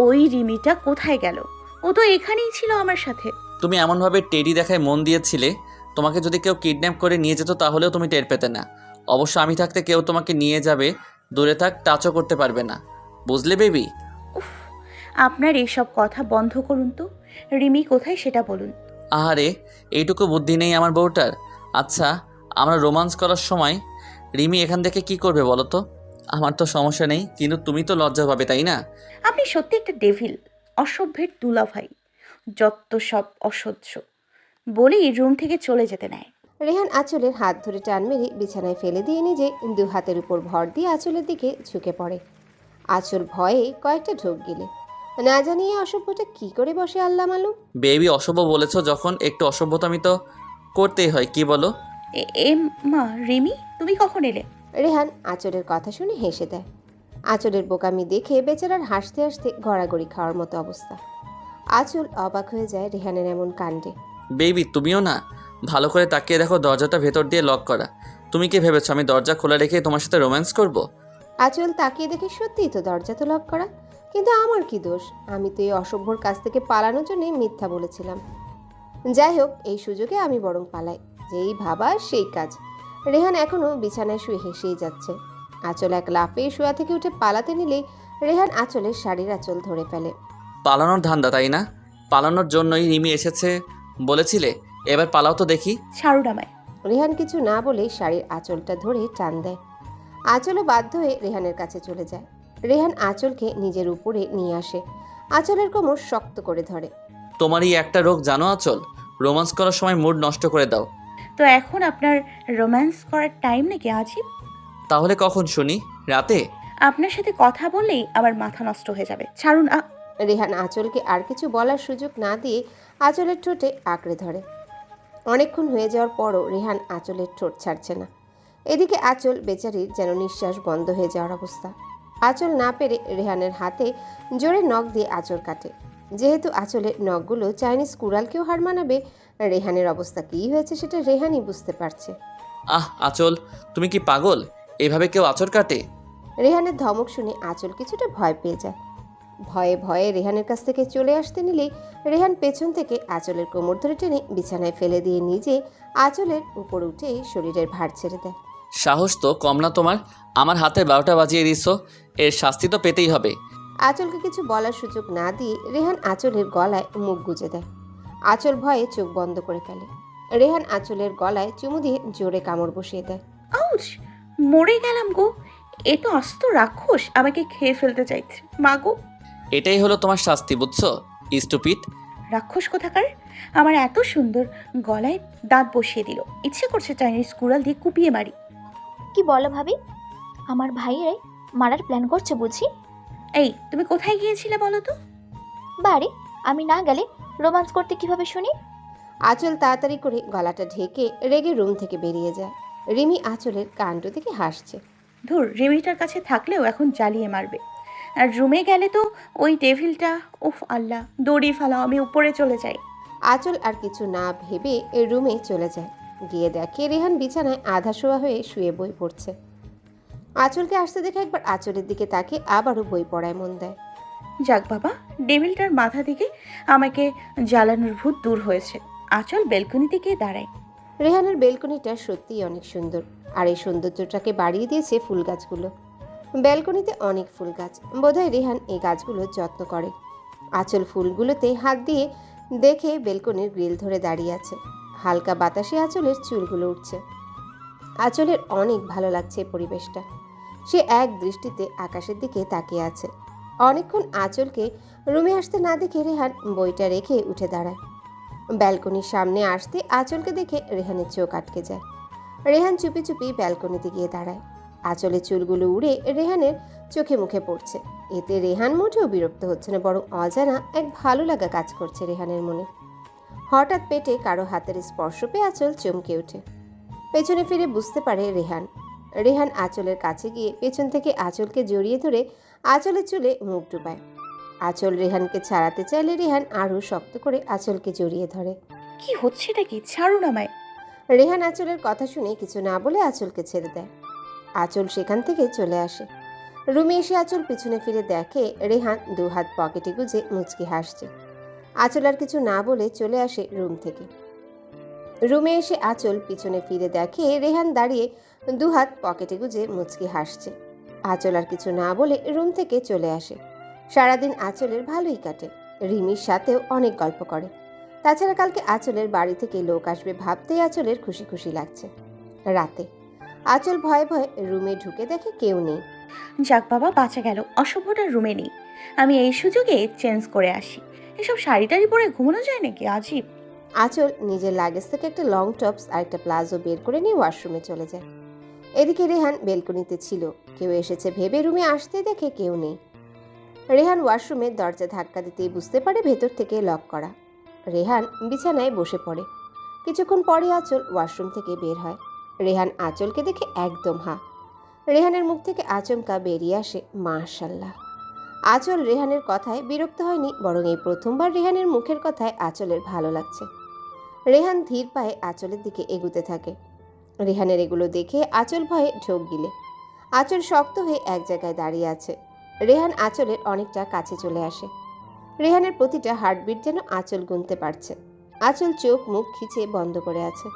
ওই রিমিটা কোথায় গেল? ও তো এখানেই ছিল আমার সাথে। তুমি এমনভাবে টেডি দেখায় মন দিয়েছিলে, তোমাকে যদি কেউ কিডন্যাপ করে নিয়ে যেত তাহলেও তুমি টের পেতে না। অবশ্য আমি থাকতে কেউ তোমাকে নিয়ে যাবে, দূরে থাক, টাচও করতে পারবে না। বুঝলে বেবি? উফ, আপনার এসব কথা বন্ধ করুন তো। রিমি কোথায় সেটা বলুন। আহারে, এইটুকু বুদ্ধি নেই আমার বউটার। আচ্ছা, আমরা রোমান্স করার সময় রিমি এখান থেকে কি করবে বলো তো? আমার তো সমস্যা নেই, কিন্তু তুমি তো লজ্জা পাবে, তাই না? আপনি সত্যি একটা ডেভিল, অসভ্যের দুলাভাই, যত সব অসহ্য। বলেই রুম থেকে চলে যেতে নেয়। রেহান আঁচলের হাত ধরে টান মেরে বিছানায় ফেলে দিয়ে নিজে দু হাতের উপর ভর দিয়ে আঁচলের দিকে ঝুঁকে পড়ে। আঁচল ভয়ে কয়েকটা ঢোক গিলে। না জানিয়ে অসভ্যটা কি করে বসে আল্লাহ মালুম। বেবি অসভ্য বলেছো যখন, একটু অসভ্যতামি তো করতেই হয়, কি বলো? এ মা, রিমি তুমি কখন এলে? রেহান আঁচলের কথা শুনে হেসে দেয়। আঁচলের বোকামি দেখে বেচারার হাসতে হাসতে গড়াগড়ি খাওয়ার মতো অবস্থা। আঁচল অবাক হয়ে যায় রেহানের এমন কাণ্ডে। বেবি তুমিও না, ভালো করে তাকিয়ে দেখো, দরজাটা ভেতর দিয়ে লক করা। তুমি কি ভেবেছো আমি দরজা খোলা রেখে তোমার সাথে রোম্যান্স করব? আঁচল তাকিয়ে দেখে সত্যিই তো দরজা তো লক করা। কিন্তু আমার কি দোষ? আমি তো এই অসভ্যর কাছ থেকে পালানোর জন্য মিথ্যা বলেছিলাম। যাই হোক, এই সুযোগে আমি বরং পালাই। যেই ভাবা সেই কাজ। রেহান এখনও বিছানায় শুয়ে হেসেই যাচ্ছে। আঁচল এক লাফে শোয়া থেকে উঠে পালাতে নিলেই রেহান আঁচলের শাড়ির আঁচল ধরে ফেলে। পালানোর ধান্দা, তাই না? পালানোর জন্যই রিমি এসেছে বলেছিলে, এবার পালাও তো দেখি। ছাড়ুন আমায়। রেহান কিছু না বলে শাড়ির আঁচলটা ধরে টান দেয়। আঁচলও বাধ্য হয়ে রেহানের কাছে চলে যায়। রেহান আঁচলকে নিজের উপরে নিয়ে আসে। আঁচলের কোমর শক্ত করে ধরে। তোমার এই একটা রোগ জানো আঁচল, রোম্যান্স করার সময় মুড নষ্ট করে দাও। তো এখন আপনার রোম্যান্স করার টাইম নাকি আজিব? তাহলে কখন শুনি? রাতে? আপনার সাথে কথা বললেই আমার মাথা নষ্ট হয়ে যাবে। ছাড়ুন। রেহান আঁচলকে আর কিছু বলার সুযোগ না দিয়ে আঁচলের ঠোঁটে আঁকড়ে ধরে। অনেকক্ষণ হয়ে যাওয়ার পরও রেহান আঁচলের ঠোঁট ছাড়ছে না। এদিকে আঁচল বেচারির যেন নিঃশ্বাস বন্ধ হয়ে যাওয়ার অবস্থা। আঁচল না পেরে রেহানের হাতে জোরে নখ দিয়ে আঁচড় কাটে। যেহেতু আঁচলের নখগুলো চাইনিজ কুড়ালকেও হার মানাবে, রেহানের অবস্থা কী হয়েছে সেটা রেহানই বুঝতে পারছে। আহ আঁচল, তুমি কি পাগল? এভাবে কেউ আঁচড় কাটে? রেহানের ধমক শুনে আঁচল কিছুটা ভয় পেয়ে যায়। ভয়ে ভয়ে রেহানের কাছ থেকে চলে আসতে নিলেই রেহান পেছন থেকে আঁচলের কোমর ধরে টেনে বিছানায় ফেলে দিয়ে নিজে আঁচলের উপর উঠে শরীরের ভার ছেড়ে দেয়। সাহস তো কম না তোমার, আমার হাতে 12টা বাজিয়ে দিচ্ছ, এর শাস্তি তো পেতেই হবে। আঁচলকে কিছু বলার সুযোগ না দিয়ে রেহান আঁচলের গলায় মুখ গুজে দেয়। আঁচল ভয়ে চোখ বন্ধ করে ফেলে। রেহান আঁচলের গলায় চুমু দিয়ে জোরে কামড় বসিয়ে দেয়। আউচ, মরে গেলাম গো। এ তো আস্ত রাক্ষস, আমাকে খেয়ে ফেলতে চাইছে। মা গো, এটাই হলো তোমার শাস্তি, বুঝছো স্টুপিড? রাক্ষস কোথাকার আমার এত সুন্দর গলায় দাঁত বসিয়ে দিল। ইচ্ছে করছে চাইনিজ কুড়াল দিয়ে কুপিয়ে মারি। কি বলো ভাবি, আমার ভাইয়ের মারার প্ল্যান করছে বুঝি? এই তুমি কোথায় গিয়েছিলে বলো তো? বাড়ি, আমি না গেলে রোমান্স করতে কিভাবে শুনি? আঁচল তাড়াতাড়ি করে গলাটা ঢেকে রেগে রুম থেকে বেরিয়ে যায়। রিমি আঁচলের কাণ্ড দেখে হাসছে। ধুর, রিমিটার কাছে থাকলেও এখন জ্বালিয়ে মারবে। আর রুমে গেলে তো ওই ডেভিলটা, উফ আল্লাহ, দড়ি ফালাও, আমি উপরে চলে যাই। আঁচল আর কিছু না ভেবে রুমে চলে যায়। গিয়ে দেখে রেহান বিছানায় আধা শোয়া হয়ে শুয়ে বই পড়ছে। আঁচলকে আসতে দেখে একবার আঁচলের দিকে তাকে আবারও বই পড়ায় মন দেয়। যাক বাবা, ডেভিলটার মাথা থেকে আমাকে জ্বালানোর ভূত দূর হয়েছে। আঁচল বেলকনিতে গিয়ে দাঁড়ায়। রেহানের বেলকনিটা সত্যিই অনেক সুন্দর, আর এই সৌন্দর্যটাকে বাড়িয়ে দিয়েছে ফুল গাছগুলো। ব্যালকনিতে অনেক ফুল গাছ, বোধহয় রেহান এই গাছগুলোর যত্ন করে। আঁচল ফুলগুলোতে হাত দিয়ে দেখে বেলকনির গ্রিল ধরে দাঁড়িয়ে আছে। হালকা বাতাসে আঁচলের চুলগুলো উঠছে। আঁচলের অনেক ভালো লাগছে এই পরিবেশটা। সে এক দৃষ্টিতে আকাশের দিকে তাকিয়ে আছে। অনেকক্ষণ আঁচলকে রুমে আসতে না দেখে রেহান বইটা রেখে উঠে দাঁড়ায়। ব্যালকনির সামনে আসতে আঁচলকে দেখে রেহানের চোখ আটকে যায়। রেহান চুপি চুপি ব্যালকনিতে গিয়ে দাঁড়ায়। আঁচলের চুলগুলো উড়ে রেহানের চোখে মুখে পড়ছে। এতে রেহান মোটেও বিরক্ত হচ্ছে না, বরং অজানা এক ভালো লাগা কাজ করছে রেহানের মনে। হঠাৎ পেটে কারো হাতের স্পর্শ পেয়ে আঁচল চমকে ওঠে। পেছনে ফিরে বুঝতে পারে রেহান। রেহান আঁচলের কাছে গিয়ে পেছন থেকে আঁচলকে জড়িয়ে ধরে আঁচলের চুলে মুখ ডুবায়। আঁচল রেহানকে ছাড়াতে চাইলে রেহান আরও শক্ত করে আঁচলকে জড়িয়ে ধরে। কি হচ্ছেটা কি? ছাড়ুন আমায়। রেহান আঁচলের কথা শুনে কিছু না বলে আঁচলকে ছেড়ে দেয়। আঁচল সেখান থেকে চলে আসে। রুমে এসে আঁচল পিছনে ফিরে দেখে রেহান দু হাত পকেটে গুজে মুচকি হাসছে। আঁচল আর কিছু না বলে চলে আসে রুম থেকে। রুমে এসে আঁচল পিছনে ফিরে দেখে রেহান দাঁড়িয়ে দু হাত পকেটে গুজে মুচকি হাসছে। আঁচল আর কিছু না বলে রুম থেকে চলে আসে। সারাদিন আঁচলের ভালোই কাটে। রিমির সাথেও অনেক গল্প করে। তাছাড়া কালকে আঁচলের বাড়ি থেকে লোক আসবে ভাবতেই আঁচলের খুশি খুশি লাগছে। রাতে আঁচল ভয়ে ভয়ে রুমে ঢুকে দেখে কেউ নেই। যাক বাবা, বাঁচা গেল। অসভ্যটার রুমে নেই। আমি এই সুযোগে চেঞ্জ করে আসি। এসব শাড়ি টাড়ি পরে ঘুমানো যায় নাকি? আজীব। আঁচল নিজের লাগেজ থেকে একটা লং টপস আর একটা প্লাজো বের করে নিয়ে ওয়াশরুমে চলে যায়। এদিকে রেহান বেলকনিতে ছিল। কেউ এসেছে ভেবে রুমে আসতে দেখে কেউ নেই। রেহান ওয়াশরুমের দরজা ধাক্কা দিতেই বুঝতে পারে ভেতর থেকে লক করা। রেহান বিছানায় বসে পড়ে। কিছুক্ষণ পরে আঁচল ওয়াশরুম থেকে বের হয়। রেহান আঁচলকে দেখে একদম হা। রেহানের মুখ থেকে আচমকা বেরিয়ে আসে মাশাল্লাহ। আঁচল রেহানের কথায় বিরক্ত হয়নি, বরং এই প্রথমবার রেহানের মুখের কথায় আঁচলের ভালো লাগছে। রেহান ধীর পায়ে আঁচলের দিকে এগুতে থাকে। রেহানের এগুলো দেখে আঁচল ভয়ে ঢোক গিলে। আঁচল শক্ত হয়ে এক জায়গায় দাঁড়িয়ে আছে। রেহান আঁচলের অনেকটা কাছে চলে আসে। রেহানের প্রতিটা হার্টবিট যেন আঁচল গুনতে পারছে। আঁচল চোখ মুখ খিচে বন্ধ করে আছে।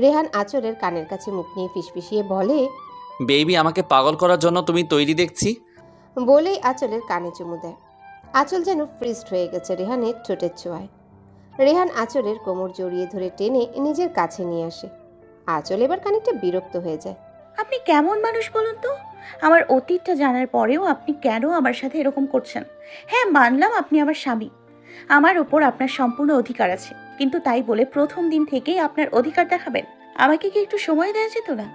রেহান আঁচলের কানের কাছে মুখ নিয়ে ফিসফিসিয়ে বলে, বেবি, আমাকে পাগল করার জন্য তুমি তৈরি দেখছি। বলেই আঁচলের কানে চুমু দেয়। আঁচল যেন ফ্রিজড হয়ে গেছে রেহানের ঠোঁটের ছোঁয়ায়। রেহান আঁচলের কোমর জড়িয়ে ধরে টেনে নিজের কাছে নিয়ে আসে। আঁচল এবার খানিকটা বিরক্ত হয়ে যায়। আপনি কেমন মানুষ বলুন তো? আমার অতীতটা জানার পরেও আপনি কেন আমার সাথে এরকম করছেন? হ্যাঁ, মানলাম আপনি আমার স্বামী। আমার ওপর আপনার সম্পূর্ণ অধিকার আছে, কিন্তু তাই বলে প্রথম দিন থেকেই আপনার অধিকার দেখাবেন? আমাকে কি একটু সময় দেওয়া যেত না?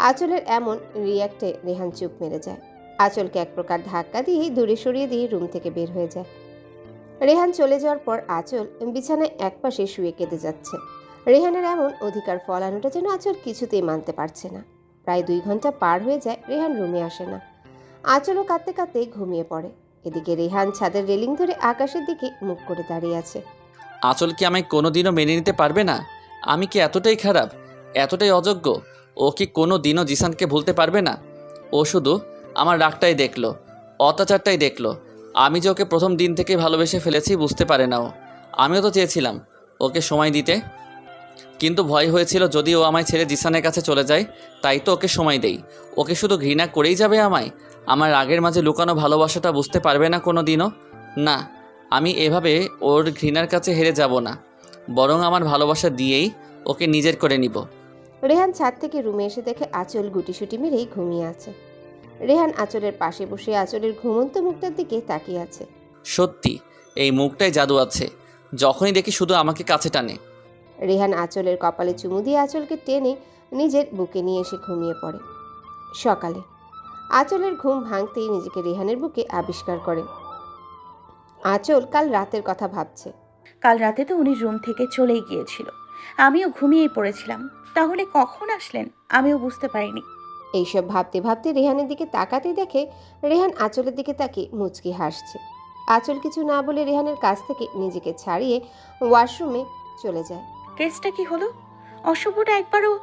আঁচলের এমন রিয়াক্টে রেহান চুপ মেরে যায়। আঁচলকে এক প্রকার ধাক্কা দিয়ে দূরে সরিয়ে দিয়ে রুম থেকে বের হয়ে যায়। রেহান চলে যাওয়ার পর আঁচল বিছানায় একপাশে শুয়ে কেঁদে যাচ্ছে। রেহানের এমন অধিকার ফলানোটা যেন আঁচল কিছুতেই মানতে পারছে না। প্রায় 2 ঘন্টা পার হয়ে যায়, রেহান রুমে আসে না। আঁচলও কাঁদতে কাঁদতে ঘুমিয়ে পড়ে। এদিকে রেহান ছাদের রেলিং ধরে আকাশের দিকে মুখ করে দাঁড়িয়ে আছে। আঁচল কি আমায় কোনোদিনও মেনে নিতে পারবে না? আমি কি এতটাই খারাপ, এতটাই অযোগ্য? ও কি কোনো দিনও জিসানকে ভুলতে পারবে না? ও শুধু আমার রাগটাই দেখলো, অত্যাচারটাই দেখলো। আমি যে ওকে প্রথম দিন থেকে ভালোবেসে ফেলেছি বুঝতে পারে না ও। আমিও তো চেয়েছিলাম ওকে সময় দিতে, কিন্তু ভয় হয়েছিল যদি ও আমায় ছেড়ে জিসানের কাছে চলে যায়, তাই তো ওকে সময় দেই। ওকে শুধু ঘৃণা করেই যাবে আমায়? আমার রাগের মাঝে লুকানো ভালোবাসাটা বুঝতে পারবে না কোনো দিনও? না, আমি এভাবে ওর ঘৃণার কাছে হেরে যাব না, বরং আমার ভালোবাসা দিয়েই ওকে নিজের করে নিব। রেহান ছাদ থেকে রুমে এসে দেখে আঁচল গুটিসুটি মেরেই ঘুমিয়ে আছে। রেহান আঁচলের পাশে বসে আঁচলের ঘুমন্ত মুখটার দিকে তাকিয়ে আছে। সত্যি এই মুখটাই জাদু আছে, যখনই দেখি শুধু আমাকে কাছে টানে। রেহান আঁচলের কপালে চুমু দিয়ে আঁচলকে টেনে নিজের বুকে নিয়ে এসে ঘুমিয়ে পড়ে। সকালে আঁচলের ঘুম ভাঙতেই নিজেকে রেহানের বুকে আবিষ্কার করে। আঁচল কাল রাতের কথা ভাবছে। কাল রাতে তো উনি রুম থেকে চলেই গিয়েছিল। আমিও ঘুমিয়ে পড়েছিলাম। তাহলে কখন আসলেন আমিও বুঝতে পারিনি। এইসব ভাবতে ভাবতে রেহানের দিকে তাকাতে দেখে রেহান আঁচলের দিকে তাকিয়ে মুচকি হাসছে। আঁচল কিছু না বলে রেহানের কাছ থেকে নিজেকে ছাড়িয়ে ওয়াশরুমে চলে যায়। কেসটা কি হলো? অশুভটা একবারও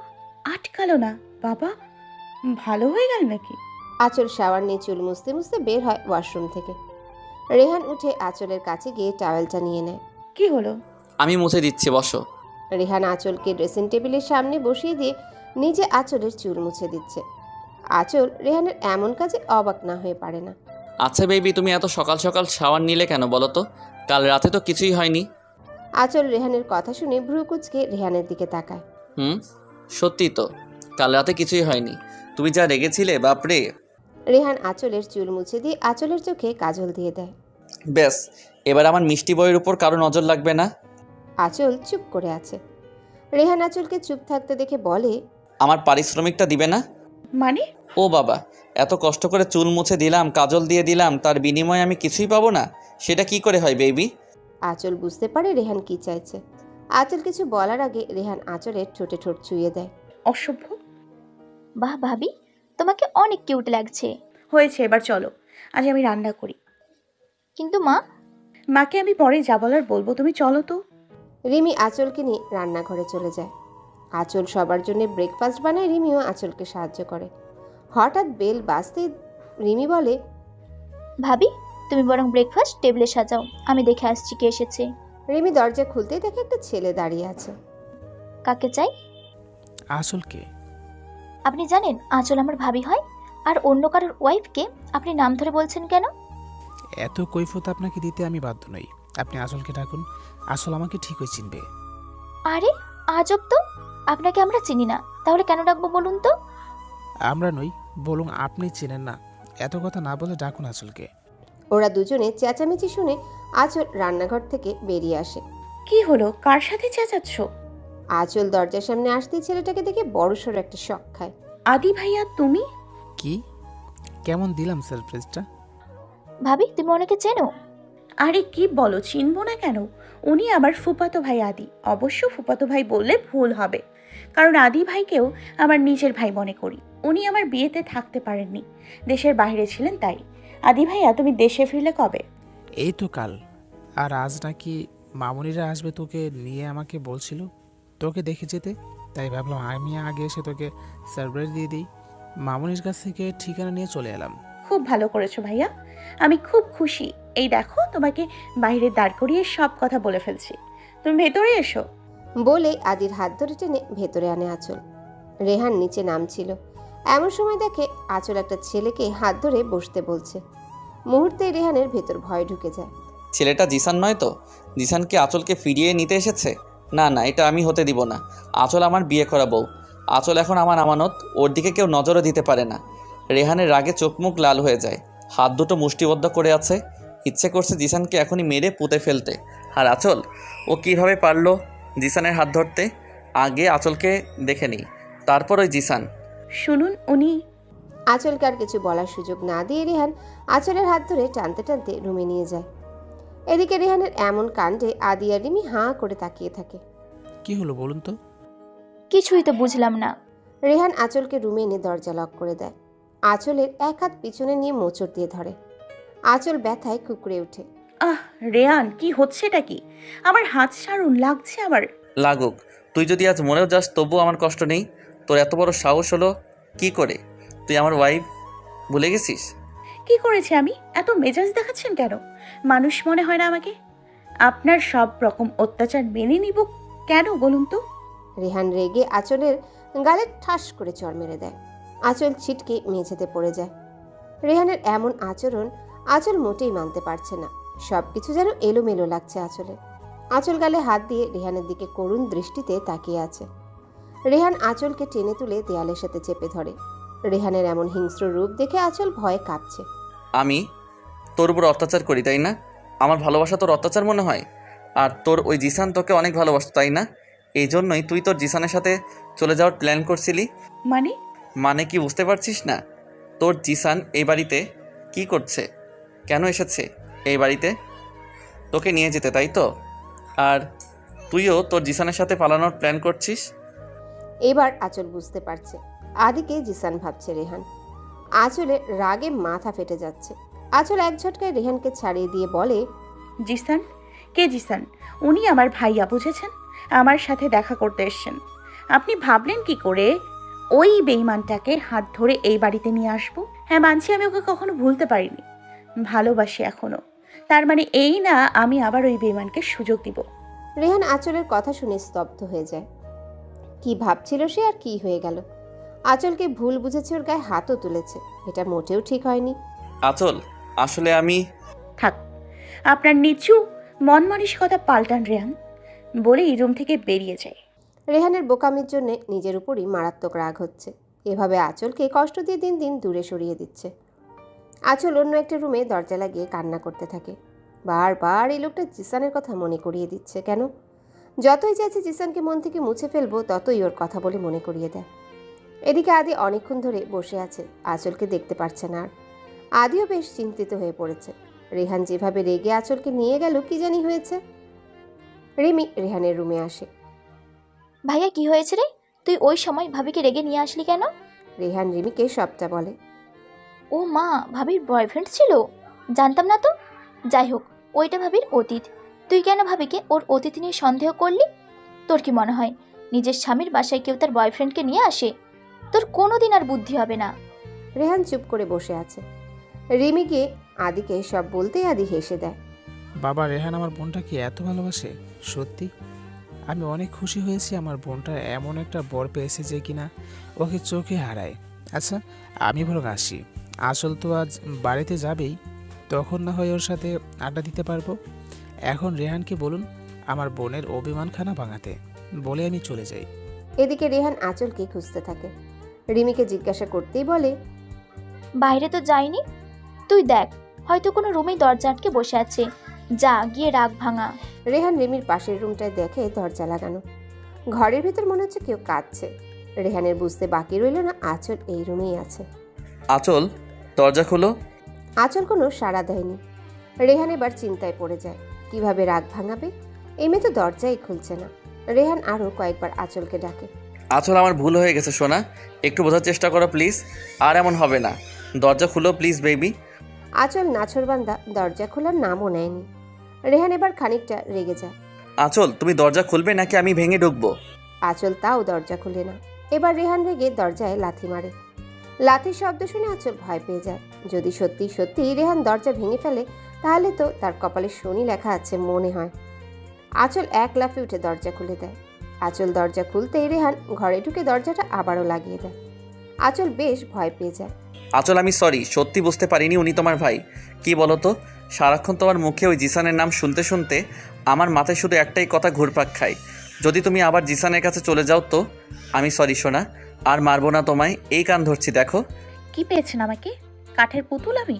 আটকালো না বাবা? ভালো হয়ে গেল নাকি? আঁচল শাওয়ার নিয়ে চুল মুছতে মুছতে বের হয় ওয়াশরুম থেকে। রেহান উঠে আঁচলের কাছে গিয়ে টাওয়েলটা নিয়ে নেয়। কি হলো? আমি মুছে দিচ্ছি, বসো। রেহান আঁচলকে ড্রেসিং টেবিলের সামনে বসিয়ে দিয়ে নিজে আঁচলের চুল মুছে দিচ্ছে। আঁচল রেহানের এমন কাজে অবাক না হয়ে পারে না। আচ্ছা বেবি, তুমি এত সকাল সকাল শাওয়ার নিলে কেন বলো তো? কাল রাতে তো কিছুই হয়নি। আঁচল রেহানের কথা শুনে ভ্রু কুঁচকে রেহানের দিকে তাকায়। সত্যি তো, কাল রাতে কিছুই হয়নি। তুমি যা রেগেছিলে, বাপরে। রেহান আঁচলের চুল মুছে দিয়ে আঁচলের চোখে কাজল দিয়ে দেয়। ব্যাস, এবার আমার মিষ্টি বইয়ের উপর কারো নজর লাগবে না। আঁচল চুপ করে আছে। রেহান আঁচলকে চুপ থাকতে দেখে বলে, আমার পারিশ্রমিকটা দিবে না? মানে? ও বাবা, এত কষ্ট করে চুল মুছে দিলাম, কাজল দিয়ে দিলাম, তার বিনিময়ে আমি কিছুই পাবো না? সেটা কি করে হয় বেবি? আঁচল বুঝতে পারে রেহান কি চাইছে। আঁচল কিছু বলার আগে রেহান আঁচলের ঠোঁটে ঠোঁট চুইয়ে দেয়। অসভ্য। বাহ ভাবি, তোমাকে অনেক কিউট লাগছে। হয়েছে, এবার চলো, আজ আমি রান্না করি। কিন্তু মা। মাকে আমি পরে যা বলার বলবো, তুমি চলো তো। রিমি আঁচলকে নিয়ে রান্নাঘরে চলে যায়। আঁচল সবার জন্য ব্রেকফাস্ট বানায়, রিমিও আঁচলকে সাহায্য করে। হঠাৎ বেল বাজতে রিমি বলে, ভাবি, তুমি বরং ব্রেকফাস্ট টেবিলে সাজাও, আমি দেখে আসছি কে এসেছে। রিমি দরজা খুলতেই দেখে একটা ছেলে দাঁড়িয়ে আছে। কাকে চাই? আসলকে আপনি জানেন আঁচল আমার ভাবি হয়, আর অন্য কারোর ওয়াইফকে আপনি নাম ধরে বলছেন কেন? এত কৈফত আপনাকে দিতে আমি বাধ্য নই। আপনি আসলকে ডাকুন, আসল আমাকে ঠিকই চিনবে। আরে আজব তো, আপনাকে আমরা চিনি না, তাহলে কেন ডাকবো বলুন তো? আমরা নই, বলুন আপনি চেনেন না। এত কথা না বলে ডাকুন আসলকে। ওরা দুজনে চেঁচামেচি শুনে আঁচল রান্নাঘর থেকে বেরিয়ে আসে। কি হলো? কার সাথে চেঁচাচ্ছ? আঁচল দরজার সামনে আসতেই ছেলেটাকে দেখে বড়সড় একটা শক খায়। আদি ভাইয়া তুমি? কি কেমন দিলাম সারপ্রাইজটা? ভাবি, তুমি ওনাকে চেনো? আরে কি বলো, চিনবো না কেন? উনি আমার ফুফাতো ভাই আদি। অবশ্য ফুফাতো ভাই বললে ভুল হবে, কারণ আদি ভাইকেও আমার নিজের ভাই মনে করি। উনি আমার বিয়েতে থাকতে পারেননি, দেশের বাইরে ছিলেন তাই। আদি ভাইয়া তুমি দেশে ফিরলে কবে? এই তো কাল। আর আজ নাকি মামুনিরা আসবে তোকে নিয়ে, আমাকে বলছিল তোকে দেখে যেতে। তাই ভাবলাম আমি আগে এসে তোকে সারপ্রাইজ দিয়ে দিই। মামুনির কাছ থেকে ঠিকানা নিয়ে চলে এলাম। খুব ভালো করেছো ভাইয়া, আমি খুব খুশি। এই দেখো, তোমাকে বাইরে দাঁড় করিয়ে সব কথা বলে ফেলছি, তুমি ভেতরে এসো। বলে আদির হাত ধরে টেনে ভেতরে আনে আঁচল। রেহান নিচে নামছিল, এমন সময় দেখে আঁচল একটা ছেলেকে হাত ধরে বসতে বলছে। মুহূর্তে রেহানের ভেতর ভয় ঢুকে যায়। ছেলেটা জিসান নয় তো? জিসান কি আঁচলকে ফিরিয়ে নিতে এসেছে? না না, এটা আমি হতে দিব না। আঁচল আমার বিয়ে করা বউ। আঁচল এখন আমার আমানত, ওর দিকে কেউ নজরও দিতে পারে না। রেহানের রাগে চোখ মুখ লাল হয়ে যায়, হাত দুটো মুষ্টিবদ্ধ করে আছে। ইচ্ছে করছে জিসানকে এখনই মেরে পুঁতে ফেলতে। আর আঁচল, ও কীভাবে পারলো জিসানের হাত ধরতে? আগে আঁচলকে দেখে নিই, তারপর ওই জিসান। শুনুন, উনি। আঁচলকে আর কিছু বলার সুযোগ না দিয়ে রেহান আঁচলের হাত ধরে টানতে টানতে রুমে নিয়ে যায়। এদিকে রেহানের এমন কাণ্ডে আদি আর রিমি হাঁ করে তাকিয়ে থাকে। কি হলো বলুন তো? কিছুই তো বুঝলাম না। রেহান আঁচলকে রুমে এনে দরজা লক করে দেয়। আঁচলের এক হাত পিছনে নিয়ে মোচড় দিয়ে ধরে। আঁচল ব্যথায় কুকড়ে ওঠে। আহ রেয়ান, কি হচ্ছেটা কি? আমার হাত ছাড়ুন, লাগছে আমার। লাগুক, তুই যদি আজ মরেও যাস তবুও আমার কষ্ট নেই। তোর এত বড় সাহস হলো কি করে? তুই আমার ওয়াইফ ভুলে গেছিস? কি করেছি আমি? এত মেজাজ দেখাচ্ছেন কেন? মানুষ মনে হয় না আমাকে? আপনার সব রকম অত্যাচার মেনে নিব কেন বলুন তো? রেহান রেগে আঁচলের গালে ঠাস করে চড় মেরে দেয়। আঁচল ছিটকে মেঝেতে পড়ে যায়। রেহানের এমন আচরণ আঁচল মোটেই মানতে পারছে না। সবকিছু যেন এলোমেলো লাগছে আঁচলের। আঁচল গালে হাত দিয়ে রেহানের দিকে করুণ দৃষ্টিতে তাকিয়ে আছে। রেহান আঁচলকে টেনে তুলে দেয়ালের সাথে চেপে ধরে। রেহানের এমন হিংস্র রূপ দেখে আঁচল ভয়ে কাঁপছে। আমি তোর উপর অত্যাচার করি তাই না? আমার ভালোবাসা তোর অত্যাচার মনে হয়? আর তোর ওই জিসান তোকে অনেক ভালোবাসতো তাই না? এই জন্যই তুই তোর জিসানের সাথে চলে যাওয়ার প্ল্যান করছিলি। মানে? মানে কি বুঝতে পারছিস না? তোর জিসান এই বাড়িতে কি করছে? কেন এসেছে এই বাড়িতে? তোকে নিয়ে যেতে, তাই তো? আর তুইও তোর জিসানের সাথে পালানোর প্ল্যান করছিস? এবার আঁচল বুঝতে পারছে আদিকে জিসান ভাবছে রেহান। আঁচলের রাগে মাথা ফেটে যাচ্ছে। আঁচল এক ঝটকায় রেহানকে ছাড়িয়ে দিয়ে বলে, জিসান? কে জিসান? উনি আমার ভাইয়া, বুঝেছেন? আমার সাথে দেখা করতে এসছেন। আপনি ভাবলেন কি করে ওই বেঈমানটাকে হাত ধরে এই বাড়িতে নিয়ে আসবো? হ্যাঁ, মানছি আমি ওকে কখনো ভুলতে পারিনি, ভালোবাসি এখনো। তার মানে এই না আমি আবার ওই বেঈমানকে সুযোগ দিব। রেহান আঁচলের কথা শুনে স্তব্ধ হয়ে যায়। কি ভাবছিল সে আর কি হয়ে গেল? আঁচলকে ভুল বুঝেছে, ওর গায়ে হাতও তুলেছে। এটা মোটেও ঠিক হয়নি। আচল, আসলে আমি... থাক, আপনার নিচু মন মানসিকতা পাল্টান রেহান, বলেই রুম থেকে বেরিয়ে যায়। রেহানের বোকামির জন্য নিজের উপরই মারাত্মক রাগ হচ্ছে। এভাবে আঁচলকে কষ্ট দিয়ে দিন দিন দূরে সরিয়ে দিচ্ছে। আঁচল অন্য একটা রুমে দরজা লাগিয়ে কান্না করতে থাকে। বারবার এই লোকটা জিসানের কথা মনে করিয়ে দিচ্ছে কেন? যতই চাইছে জিসানকে মন থেকে মুছে ফেলবো, ততই ওর কথা বলে মনে করিয়ে দেয়। এদিকে আদি অনেকক্ষণ ধরে বসে আছে, আঁচলকে দেখতে পারছে না আর। আদিও বেশ চিন্তিত হয়ে পড়েছে। রেহান যেভাবে রেগে আঁচলকে নিয়ে গেল, কি জানি হয়েছে। রিমি রেহানের রুমে আসে। ভাইয়া কি হয়েছে রে? তুই ওই সময় ভাবিকে রেগে নিয়ে আসলি কেন? রেহান রিমিকে সবটা বলে। ও মা, ভাবির বয়ফ্রেন্ড ছিল? জানতাম না তো। যাই হোক, ওইটা ভাবির অতীত। তুই কেন ভাবিকে ওর অতীত নিয়ে সন্দেহ করলি? তোর কি মনে হয় নিজের স্বামীর বাসায় কেউ তার বয়ফ্রেন্ডকে নিয়ে আসে? তোর কোনোদিন আর বুদ্ধি হবে না। রেহান চুপ করে বসে আছে। রিমিকে আদিকে সব বলতেই আদি হেসে দেয়। বাবা, রেহান আমার বোনটাকে এত ভালোবাসে? সত্যি আমি অনেক খুশি হয়েছি আমার বোনটা এমন একটা বর পেয়েছে যে কিনা ওকে চোখে হারায়। আচ্ছা, আমি বরং আসি। আসল তো আজ বাড়িতে যাবেই, তখন না হয় ওর সাথে আড্ডা দিতে পারবো। এখন রেহানকে বলুন আমার বোনের অভিমানখানা ভাঙাতে, বলে আমি চলে যাই। এদিকে রেহান আঁচলকে খুঁজতে থাকে। রিমিকে জিজ্ঞাসা করতেই বলে, বাইরে তো যাইনি। তুই দেখ, হয়তো কোনো রুমেই দরজা আটকে বসে আছে। যা গিয়ে রাগ ভাঙা। রেহান রিমির পাশের রুমটায় দেখে দরজা লাগানো। ঘরের ভিতর মনে হচ্ছে কেউ কাঁদছে। রেহানের বুঝতে বাকি রইল না আঁচল এই রুমেই আছে। আচল, দরজা খোলো। আঁচল কোনো সাড়া দেয়নি। রেহান এবার চিন্তায় পড়ে যায়, কিভাবে রাগ ভাঙাবে। এই মেয়ে তো দরজাই খুলছে না। রেহান আরও কয়েকবার আঁচলকে ডাকে। আচল, আমার ভুল হয়ে গেছে সোনা, একটু বোঝার চেষ্টা করো প্লিজ। আর এমন হবে না, দরজা খুলো প্লিজ বেবি। আঁচল নাছরবান্দা দরজা খোলার নামও নেয়নি। রেহান এবার খানিকটা রেগে যায়। আচল, তুমি দরজা খুলবে নাকি আমি ভেঙে ঢুকবো? আঁচল তাও দরজা খুলে না। এবার রেহান রেগে দরজায় লাথি মারে। লাথির শব্দ শুনে আঁচল ভয় পেয়ে যায়। যদি সত্যি সত্যি রেহান দরজা ভেঙে ফেলে, তাহলে তো তার কপালে শনি লেখা আছে মনে হয়। আঁচল এক লাফে উঠে দরজা খুলে দেয়। আঁচল দরজা খুলতেই রেহান ঘরে ঢুকে দরজাটা আবারও লাগিয়ে দেয়। আঁচল বেশ ভয় পেয়ে যায়। আচল, আমি সরি, সত্যি বুঝতে পারিনি উনি তোমার ভাই। কি বলো তো, সারাক্ষণ তোমার মুখে ওই জিসানের নাম শুনতে শুনতে আমার মাথায় শুধু একটাই কথা ঘুরপাক খায়, যদি তুমি আবার জিসানের কাছে চলে যাও তো। আমি সরি সোনা, আর মারবো না তোমায়, এই কান ধরছি দেখো। কি পেয়েছেন আমাকে? কাঠের পুতুল আমি?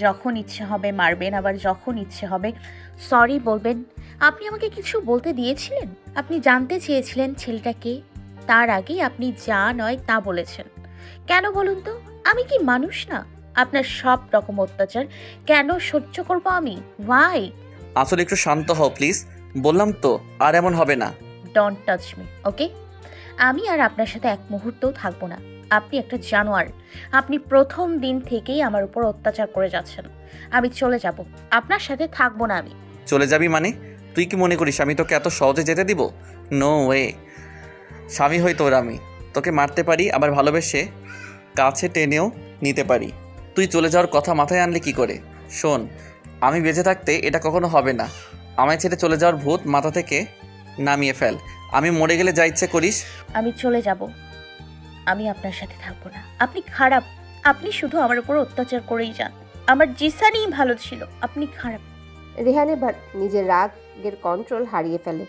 যখন ইচ্ছে হবে মারবেন, আবার যখন ইচ্ছে হবে সরি বলবেন। আপনি আমাকে কিছু বলতে দিয়েছিলেন? আপনি জানতে চেয়েছিলেন ছেলেটা কে? তার আগেই আপনি যা নয় তা বলেছেন। কেন বলুন তো? আমি কি মানুষ না? আপনার সব রকম অত্যাচার কেন সহ্য করব আমি? ওয়াই? আচল, একটু শান্ত হও প্লিজ, বললাম তো আর এমন হবে না। ডোন্ট টাচ মি, ওকে? আমি আর আপনার সাথে এক মুহূর্তও থাকবো না। আপনি একটা জানোয়ার। আপনি প্রথম দিন থেকেই আমার উপর অত্যাচার করে যাচ্ছেন। আমি চলে যাব, আপনার সাথে থাকবো না আমি। চলে যাবি মানে? তুই কি মনে করিস আমি তোকে এত সহজে যেতে দিব? No way. স্বামী হই তোর আমি, তোকে মারতে পারি, আবার ভালোবেসে কাছে টেনেও নিতে পারি। তুই চলে যাওয়ার কথা মাথায় আনলে কি করে? শোন, আমি বেঁচে থাকতে এটা কখনো হবে না। আমায় ছেড়ে চলে যাওয়ার ভূত মাথা থেকে নামিয়ে ফেল। আমি মরে গেলে যা ইচ্ছে করিস। আমি চলে যাব, আমি আপনার সাথে থাকবো না। আপনি খারাপ। আপনি শুধু আমার উপর অত্যাচার করেই যান। আমার জিসানই ভালো ছিল, আপনি খারাপ। রেহান এবার নিজের রাগের কন্ট্রোল হারিয়ে ফেলে।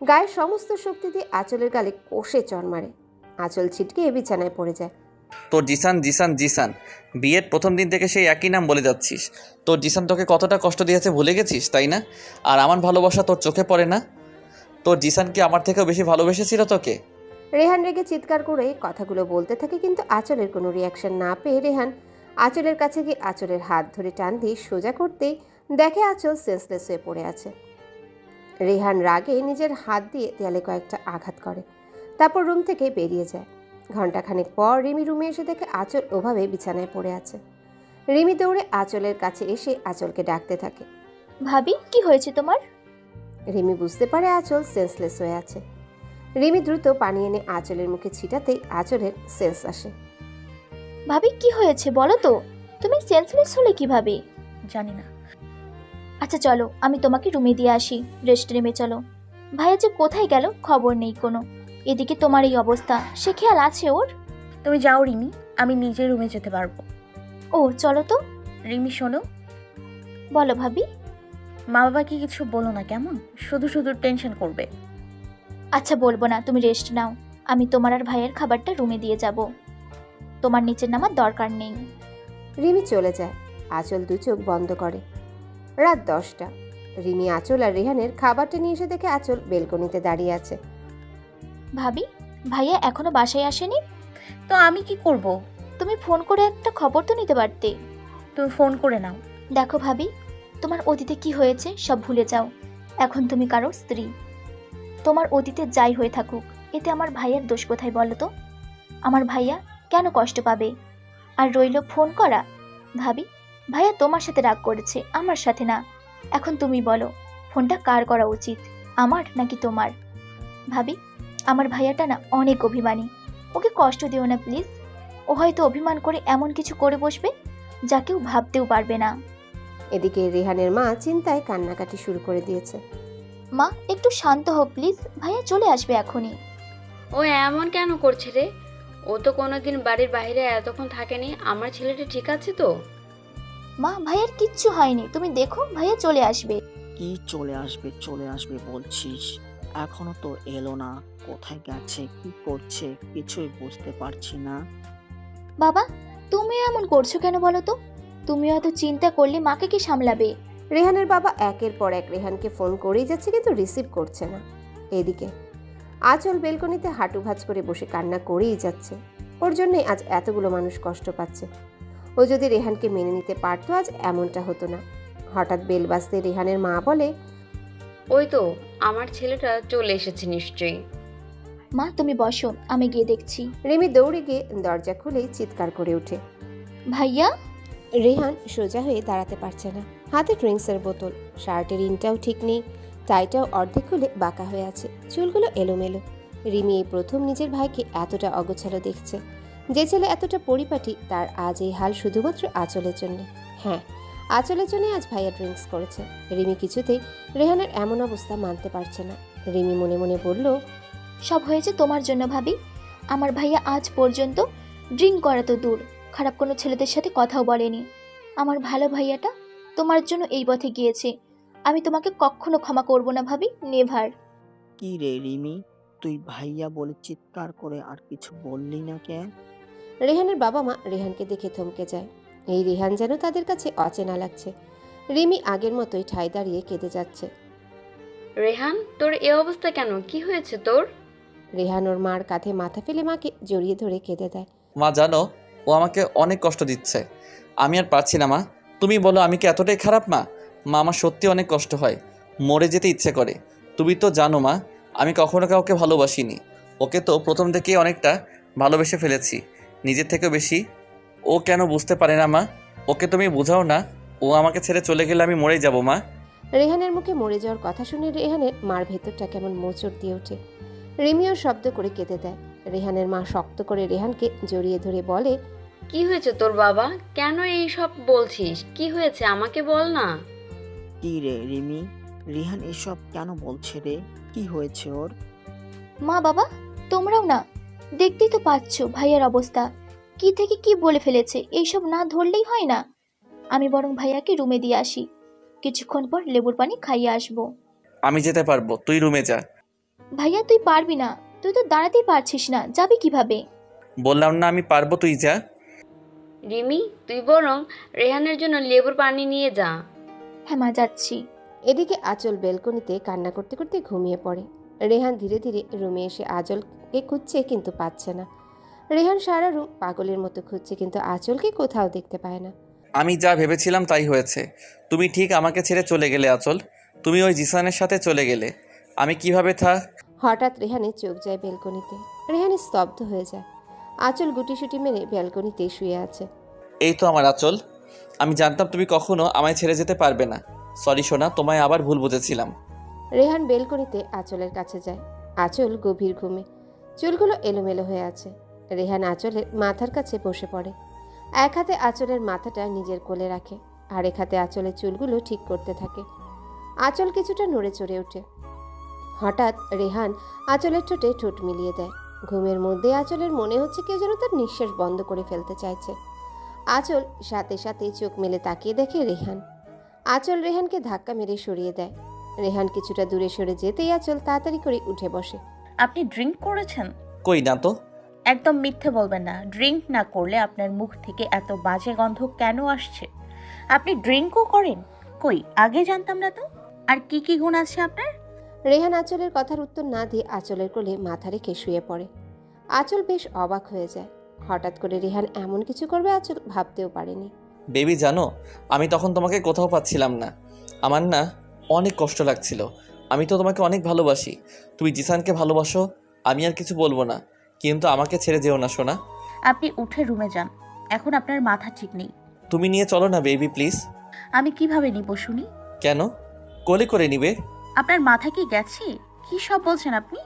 গায়ের সমস্ত শক্তি দিয়ে আঁচলের গালে কষে চড় মারে। আঁচল ছিটকে বিছানায় পড়ে যায়। তোর জিসান জিসান জিসান, বিয়ের প্রথম দিন থেকে সেই একই নাম বলে যাচ্ছিস। তোর জিসান তোকে কতটা কষ্ট দিয়েছে ভুলে গেছিস, তাই না? আর আমার ভালোবাসা তোর চোখে পড়ে না? তোর জিসান কি আমার থেকেও বেশি ভালোবেসেছিল তোকে? রেহান রেগে চিৎকার করে কথাগুলো বলতে থাকে, কিন্তু আঁচলের কোনো রিয়াকশন না পেয়ে রেহান আঁচলের কাছে গিয়ে আঁচলের হাত ধরে টান দিয়ে সোজা করতেই দেখে আঁচল সেন্সলেস হয়ে পড়ে আছে। রেহান রাগে নিজের হাত দিয়ে দেয়ালে কয়েকটা আঘাত করে, তারপর রুম থেকে বেরিয়ে যায়। ঘণ্টাখানেক পর রিমি রুমে এসে দেখে আঁচল ওভাবে বিছানায় পড়ে আছে। রিমি দৌড়ে আঁচলের কাছে এসে আঁচলকে ডাকতে থাকে। ভাবি কি হয়েছে তোমার? রিমি বুঝতে পারে আঁচল সেন্সলেস হয়ে আছে। রিমি দ্রুত পানি এনে আঁচলের মুখে ছিটাতেই আঁচলের সেন্স আসে। ভাবি কি হয়েছে বলো তো, তুমি সেন্সলেস হলে কিভাবে? জানি না। আচ্ছা চলো আমি তোমাকে রুমে দিয়ে আসি, রেস্ট রুমে চলো। ভাইয়া যে কোথায় গেল খবর নেই কোনো। এদিকে তোমার এই অবস্থা, সে খেয়াল আছে ওর? তুমি যাও রিমি, আমি নিজের রুমে যেতে পারবো। ও চলো তো। রিমি শোনো, বলো ভাবি। মা বাবাকে কিছু বলো না কেমন, শুধু শুধু টেনশন করবে। আচ্ছা বলবো না, তুমি রেস্ট নাও। আমি তোমার আর ভাইয়ের খাবারটা রুমে দিয়ে যাব, তোমার নিচে নামার দরকার নেই। রিমি চলে যায়। আঁচল দু চোখ বন্ধ করে। রাত 10টা। রিমি আঁচল আর রেহানের খাবারটা নিয়ে এসে দেখে আঁচল বেলকনিতে দাঁড়িয়ে আছে। ভাবি, ভাইয়া এখনো বাসায় আসেনি? তো আমি কি করব? তুমি ফোন করে একটা খবর তো নিতে পারতে। তুমি ফোন করে নাও। দেখো ভাবি, তোমার অতীতে কি হয়েছে সব ভুলে যাও। এখন তুমি কারোর স্ত্রী। তোমার অতীতে যাই হয়ে থাকুক, এতে আমার ভাইয়ের দোষ কোথায় বলো তো? আমার ভাইয়া কেন কষ্ট পাবে? আর রইল ফোন করা। ভাবি, ভাইয়া তোমার সাথে রাগ করেছে, আমার সাথে না। এখন তুমি বলো, ফোনটা কার করা উচিত, আমার নাকি তোমার? ভাবি, আমার ভাইয়াটা না অনেক অভিমানী, ওকে কষ্ট দিও না প্লিজ। ও হয়তো অভিমান করে এমন কিছু করে বসবে যা কেউ ভাবতেও পারবে না। এদিকে রেহানের মা চিন্তায় কান্নাকাটি শুরু করে দিয়েছে। মা একটু শান্ত হও প্লিজ, ভাইয়া চলে আসবে এখনই। ও এমন কেন করছে রে? ও তো কোনোদিন বাড়ির বাইরে এতক্ষণ থাকেনি। আমার ছেলেটা ঠিক আছে তো? মা ভাইয়ার কিচ্ছু হয়নি, তুমি দেখো ভাইয়া চলে আসবে। কি চলে আসবে বলছিস? এখনো তো এলো না। কোথায় গেছে, কি করছে কিছুই বুঝতে পারছি না। বাবা, তুমি এমন করছো কেন বলো তো? তুমি হয়তো চিন্তা করলে মাকে কি সামলাবে? রেহানের বাবা একের পর এক রেহানকে ফোন করেই যাচ্ছে কিন্তু রিসিভ করছে না। এদিকে আঁচল বেলকনিতে হাঁটু ভাঁজ করে বসে কান্না করেই যাচ্ছে। ওর জন্যে আজ এতগুলো মানুষ কষ্ট পাচ্ছে। ও যদি রেহানকে মেনে নিতে পারতো আজ এমনটা হতো না। হঠাৎ বেল বাজতে রেহানের মা বলে, ওই তো আমার ছেলেটা চলে এসেছে নিশ্চয়ই। মা তুমি বসো, আমি গিয়ে দেখছি। রিমি দৌড়ে গিয়ে দরজা খুলেই চিৎকার করে ওঠে। ভাইয়া। রেহান সোজা হয়ে দাঁড়াতে পারছে না। হাতে ড্রিঙ্কসের বোতল, শার্টের ইনটাও ঠিক নেই, টাইটাও অর্ধেক খুলে বাঁকা হয়ে আছে, চুলগুলো এলোমেলো। রিমি এই প্রথম নিজের ভাইকে এতটা অগোছালো দেখছে। যে ছেলে এতটা পরিপাটি, তার আজ এই হাল শুধুমাত্র আঁচলের জন্য। হ্যাঁ, আঁচলের জন্য আজ ভাইয়া ড্রিঙ্কস করেছে। রিমি কিছুতেই রেহানের এমন অবস্থা মানতে পারছে না। রিমি মনে মনে বলল, সব হয়েছে তোমার জন্য ভাবি। আমার ভাইয়া আজ পর্যন্ত ড্রিঙ্ক করা তো দূর, খারাপ কোনো ছেলেদের সাথে কথাও বলেনি। আমার ভালো ভাইয়াটা তোমার জন্য এই পথে গিয়েছে। আমি তোমাকে কখনো ক্ষমা করব না ভাবি, নেভার। কি রে রিমি, তুই ভাইয়া বলে চিৎকার করে আর কিছু বললি না কেন? রেহানের বাবা মা রেহানকে দেখে থমকে যায়। এই রেহান যেন তাদের কাছে অচেনা লাগছে। রিমি আগের মতোই ঠায় দাঁড়িয়ে কেঁদে যাচ্ছে। রেহান, তোর এ অবস্থা কেন? কি হয়েছে তোর? রেহান ওর মার কাঁধে মাথা ফেলে মাকে জড়িয়ে ধরে কেঁদে দেয়। মা জানো, ও আমাকে অনেক কষ্ট দিচ্ছে। আমি আর পারছি না মা। তুমি বলো আমি কি এতটাই খারাপ মা? মা আমার সত্যি অনেক কষ্ট হয়, মরে যেতে ইচ্ছে করে। তুমি তো জানো মা, আমি কখনো কাউকে ভালোবাসিনি। ওকে তো প্রথম থেকেই অনেকটা ভালোবেসে ফেলেছি, নিজের থেকেও বেশি। ও কেন বুঝতে পারে না মা? ওকে তুমি বোঝাও না। ও আমাকে ছেড়ে চলে গেলে আমি মরেই যাব মা। রেহানের মুখে মরে যাওয়ার কথা শুনে রেহানের মার ভেতরটা কেমন মোচড় দিয়ে ওঠে। রিমিও শব্দ করে কেঁদে দেয়। রেহানের মা শক্ত করে রেহানকে জড়িয়ে ধরে বলে, কি হয়েছে তোর বাবা? কেন এই সব বলছিস? কি হয়েছে আমাকে বল না। কি রে রিমি, রিহান এসব কেন বলছে রে? কি হয়েছে ওর? মা বাবা, তোমরাও না, দেখতেই তো পাচ্ছ ভাইয়ার অবস্থা। কি থেকে কি বলে ফেলেছে, এইসব না ধরলেই হয় না। আমি বরং ভাইয়াকে রুমে দিয়ে আসি, কিছুক্ষণ পর লেবুর পানি খাইয়ে আসবো। আমি যেতে পারবো, তুই রুমে যা। ভাইয়া তুই পারবি না, তুই তো দাঁড়াতেই পারছিস না, যাবি কিভাবে? বললাম না আমি পারবো, তুই যা। রিমি, তুই বরং রেহানের জন্য লেবুর পানি নিয়ে যা। হ্যাঁ মা, যাচ্ছি। এদিকে আঁচল বেলকনিতে কান্না করতে করতে ঘুমিয়ে পড়ে। রেহান ধীরে ধীরে রুমে এসে আঁচলকে খুঁজছে কিন্তু পাচ্ছে না। রেহান সারা রুম পাগলের মতো খুঁজছে কিন্তু আঁচলকে কোথাও দেখতে পায় না। আমি যা ভেবেছিলাম তাই হয়েছে। তুমি ঠিক আমাকে ছেড়ে চলে গেলে আঁচল। তুমি ওই জিসানের সাথে চলে গেলে আমি কিভাবে থাক। হঠাৎ রেহানের চোখ যায় বেলকনিতে। রেহান স্তব্ধ হয়ে যায়। আঁচল গুটিসুটি মেরে ব্যালকনিতে শুয়ে আছে। এই তো আমার আঁচল, আমি জানতাম তুমি কখনো আমায় ছেড়ে যেতে পারবে না। সরি সোনা, তোমায় আবার ভুল বুঝেছিলাম। রেহান বেলকনিতে আঁচলের কাছে যায়। আঁচল গভীর ঘুমে, চুলগুলো এলোমেলো হয়ে আছে। রেহান আঁচলের মাথার কাছে বসে পড়ে। এক হাতে আঁচলের মাথাটা নিজের কোলে রাখে, আরেক হাতে আঁচলের চুলগুলো ঠিক করতে থাকে। আঁচল কিছুটা নড়ে চড়ে ওঠে। হঠাৎ রেহান আঁচলের ঠোঁটে ঠোঁট মিলিয়ে দেয়। ঘুমের মধ্যে আঁচলের মনে হচ্ছে কেউ যেন তার নিঃশ্বাস বন্ধ করে ফেলতে চাইছে। আঁচল সাথে সাথে চোখ মেলে তাকিয়ে দেখে রেহান। আঁচল রেহানকে ধাক্কা মেরে সরিয়ে দেয়। রেহান কিছুটা দূরে সরে যেতেই আঁচল তাড়াতাড়ি করে উঠে বসে। আপনি ড্রিঙ্ক করেছেন? কই না তো। একদম মিথ্যে বলবেন না। ড্রিঙ্ক না করলে আপনার মুখ থেকে এত বাজে গন্ধ কেন আসছে? আপনি ড্রিঙ্কও করেন? কই, আগে জানতাম না তো। আর কি কি গুণ আছে আপনার? রেহান আঁচলের কথার উত্তর না দিয়ে আঁচলের কোলে মাথা রেখে শুয়ে পড়ে। আঁচল বেশ অবাক হয়ে যায়। হঠাৎ করে রেহান এমন কিছু করবে আঁচল ভাবতেও পারেনি। বেবি জানো, আমি তখন তোমাকে কোথাও পাচ্ছিলাম না। আমার না অনেক কষ্ট লাগছিল। আমি তো তোমাকে অনেক ভালোবাসি, তুমি জিসানকে ভালোবাসো, আমি আর কিছু বলবো না, কিন্তু আমাকে ছেড়ে যেও না সোনা। আপনি উঠে রুমে যান, এখন আপনার মাথা ঠিক নেই। তুমি নিয়ে চলো না বেবি প্লিজ। আমি কিভাবে নিব শুনি? কেন? কোলে করে নিবে? আপনার মাথা কি গেছে? কি সব বলছেন আপনি?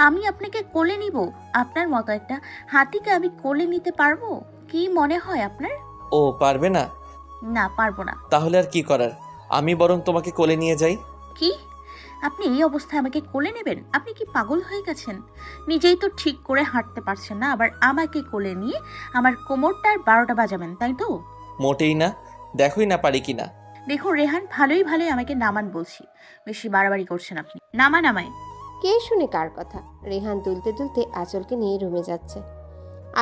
আমি আপনাকে কোলে নিব? আপনার মতো একটা হাতিকে আমি কোলে নিতে পারবো? কি মনে হয় আপনার? ও পারবে না? না, পারবো না। তাহলে আর কি করার, আমি বরং তোমাকে কোলে নিয়ে যাই। কি? আপনি এই অবস্থায় আমাকে কোলে নেবেন? আপনি কি পাগল হয়ে গেছেন? নিজেই তো ঠিক করে হাঁটতে পারছেন না, আবার আমাকে কোলে নিয়ে আমার কোমরটার 12টা বাজাবেন, তাই তো? মোটেই না, দেখোই না পারি কি না। দেখুন রেহান, ভালোই ভালোই আমাকে নামান বলছি। বেশি বাড়াবাড়ি করছেন আপনি। নামান আমায়। কে শুনে কার কথা? রেহান দুলতে দুলতে আঁচলকে নিয়ে রুমে যাচ্ছে।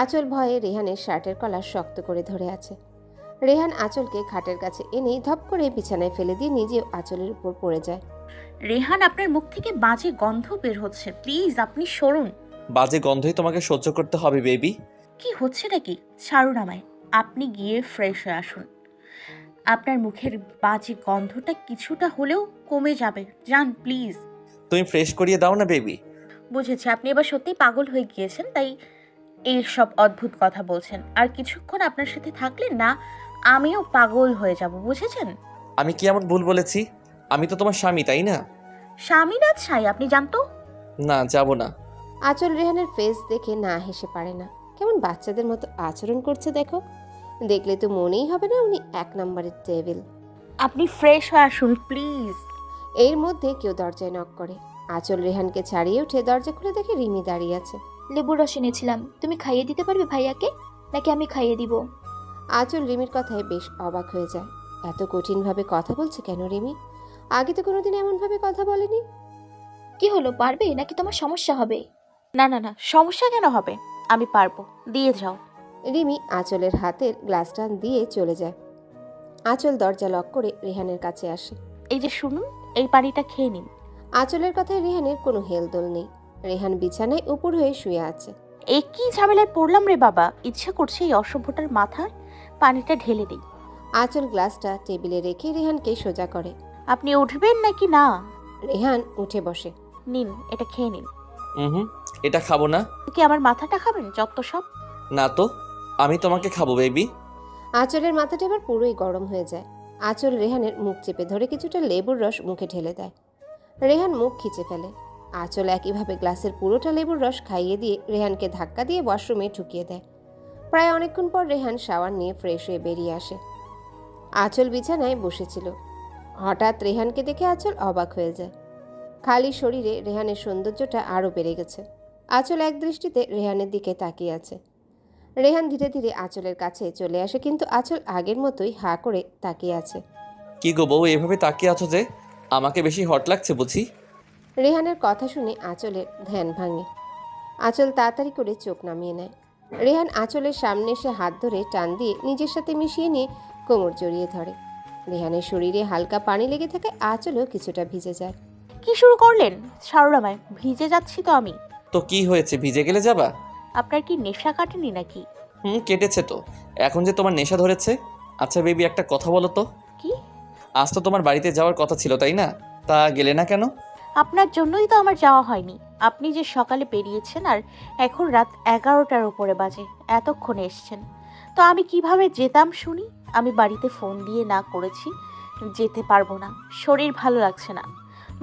আঁচল ভয়ে রেহানের শার্টের কলার শক্ত করে ধরে আছে। রেহান আঁচলকে খাটের কাছে এনে ধপ করে বিছানায় ফেলে দিয়ে নিজেও আঁচলের উপর পড়ে যায়। রেহান, আপনার মুখ থেকে বাজে গন্ধ বের হচ্ছে, প্লিজ আপনি সরুন। বাজে গন্ধই তোমাকে সহ্য করতে হবে বেবি। কি হচ্ছে নাকি? ছাড়ুন আমায়। আপনি গিয়ে ফ্রেশ হয়ে আসুন। আপনার মুখের বাজে গন্ধটা কিছুটা হলেও কমে যাবে। যান প্লিজ। তুমি ফ্রেশ করিয়ে দাও না বেবি। বুঝেছি, আপনি এবার সত্যিই পাগল হয়ে গিয়েছেন, তাই এই সব অদ্ভুত কথা বলছেন। আর কিছুক্ষণ আপনার সাথে থাকলে না আমিও পাগল হয়ে যাব, বুঝেছেন? আমি কি এমন ভুল বলেছি? আমি তো তোমার স্বামী, তাই না? স্বামী না ছাই, আপনি জানতো? না, যাব না। আঁচল রেহানের ফেস দেখে না হেসে পারে না। কেমন বাচ্চাদের মতো আচরণ করছে দেখো। দেখলে তো মনেই হবে না উনি 1 নম্বরের টেবিল। আপনি ফ্রেশ হয়ে আসুন প্লিজ। এর মধ্যে কেউ দরজায় নক করে। আঁচল রেহানকে ছাড়িয়ে উঠে দরজা খুলে দেখে রিমি দাঁড়িয়ে আছে। লেবুর রস এনেছিলাম, তুমি খাইয়ে দিতে পারবে ভাইয়াকে, নাকি আমি খাইয়ে দিব? আঁচল রিমির কথায় বেশ অবাক হয়ে যায়। এত কঠিনভাবে কথা বলছে কেন রিমি? আগে তো কোনোদিন এমনভাবে কথা বলেনি। কি হলো, পারবে নাকি তোমার সমস্যা হবে? না না না, সমস্যা কেন হবে? আমি পারবো, দিয়ে যাও। রিমি আঁচলের হাতের গ্লাসটা দিয়ে চলে যায়। আঁচল দরজা লক করে রেহানের কাছে আসে। এই যে শুনুন, এই পানিটা খেয়ে নিন। আঁচলের কথায় রেহানের কোনো হেলদোল নেই। রেহান বিছানায় উপর হয়ে শুয়ে আছে। এই কি ঝামেলায় পড়লাম রে বাবা! ইচ্ছা করছে এই অসভ্যটার মাথায় পানিটা ঢেলে দিই। আঁচল গ্লাসটা টেবিলে রেখে রেহানকে সোজা করে। আপনি উঠবেন নাকি না? রেহান উঠে বসে। নিন, এটা খেয়ে নিন। হুম, এটা খাবো না। কি আমার মাথাটা খাবেন? যত সব। না তো, আমি তোমাকে খাবো বেবি। আঁচলের মাথাটা এবার পুরোই গরম হয়ে যায়। আঁচল রেহানের মুখ চেপে ধরে কিছুটা লেবুর রস মুখে ঢেলে দেয়। রেহান মুখ খিচে ফেলে। আঁচল একইভাবে গ্লাসের পুরোটা লেবুর রস খাইয়ে দিয়ে রেহানকে ধাক্কা দিয়ে ওয়াশরুমে ঢুকিয়ে দেয়। প্রায় অনেকক্ষণ পর রেহান শাওয়ার নিয়ে ফ্রেশ হয়ে বেরিয়ে আসে। আঁচল বিছানায় বসেছিল। হঠাৎ রেহানকে দেখে আঁচল অবাক হয়ে যায়। খালি শরীরে রেহানের সৌন্দর্যটা আরও বেড়ে গেছে। আঁচল এক দৃষ্টিতে রেহানের দিকে তাকিয়ে আছে। রেহান ধীরে ধীরে আঁচলের কাছে চলে আসে, কিন্তু আঁচল আগের মতোই হা করে তাকিয়ে আছে। কি গো বউ, এভাবে তাকিয়ে আছো যে? আমাকে বেশি হট লাগছে বুঝি? রেহানের কথা শুনে আঁচলের ধ্যান ভাঙে। আঁচল তাড়াতাড়ি করে চোখ নামিয়ে নেয়। রেহান আঁচলের সামনে এসে হাত ধরে টান দিয়ে নিজের সাথে মিশিয়ে নিয়ে কোমর জড়িয়ে ধরে। রেহানের শরীরে হালকা পানি লেগে থাকে, আঁচলও কিছুটা ভিজে যায়। কি শুরু করলেন? ছাড়ুন আমায়, ভিজে যাচ্ছি তো আমি। তো কি হয়েছে, ভিজে গেলে যাবা? আপনার কি নেশা কাটেনি নাকি? কেটেছে তো। এখন যে তোমার নেশা ধরেছে। আচ্ছা বেবি, একটা কথা বলো তো। কি? আজ তো তোমার বাড়িতে যাওয়ার কথা ছিল, তাই না? তা গেলে না কেন? আপনার জন্যই তো আমার যাওয়া হয়নি। আপনি যে সকালে বেরিয়েছেন আর এখন রাত 11টার উপরে বাজে, এতক্ষণে এসছেন। তো আমি কিভাবে যেতাম শুনি? আমি বাড়িতে ফোন দিয়ে না করেছি যেতে পারবো না, শরীর ভালো লাগছে না।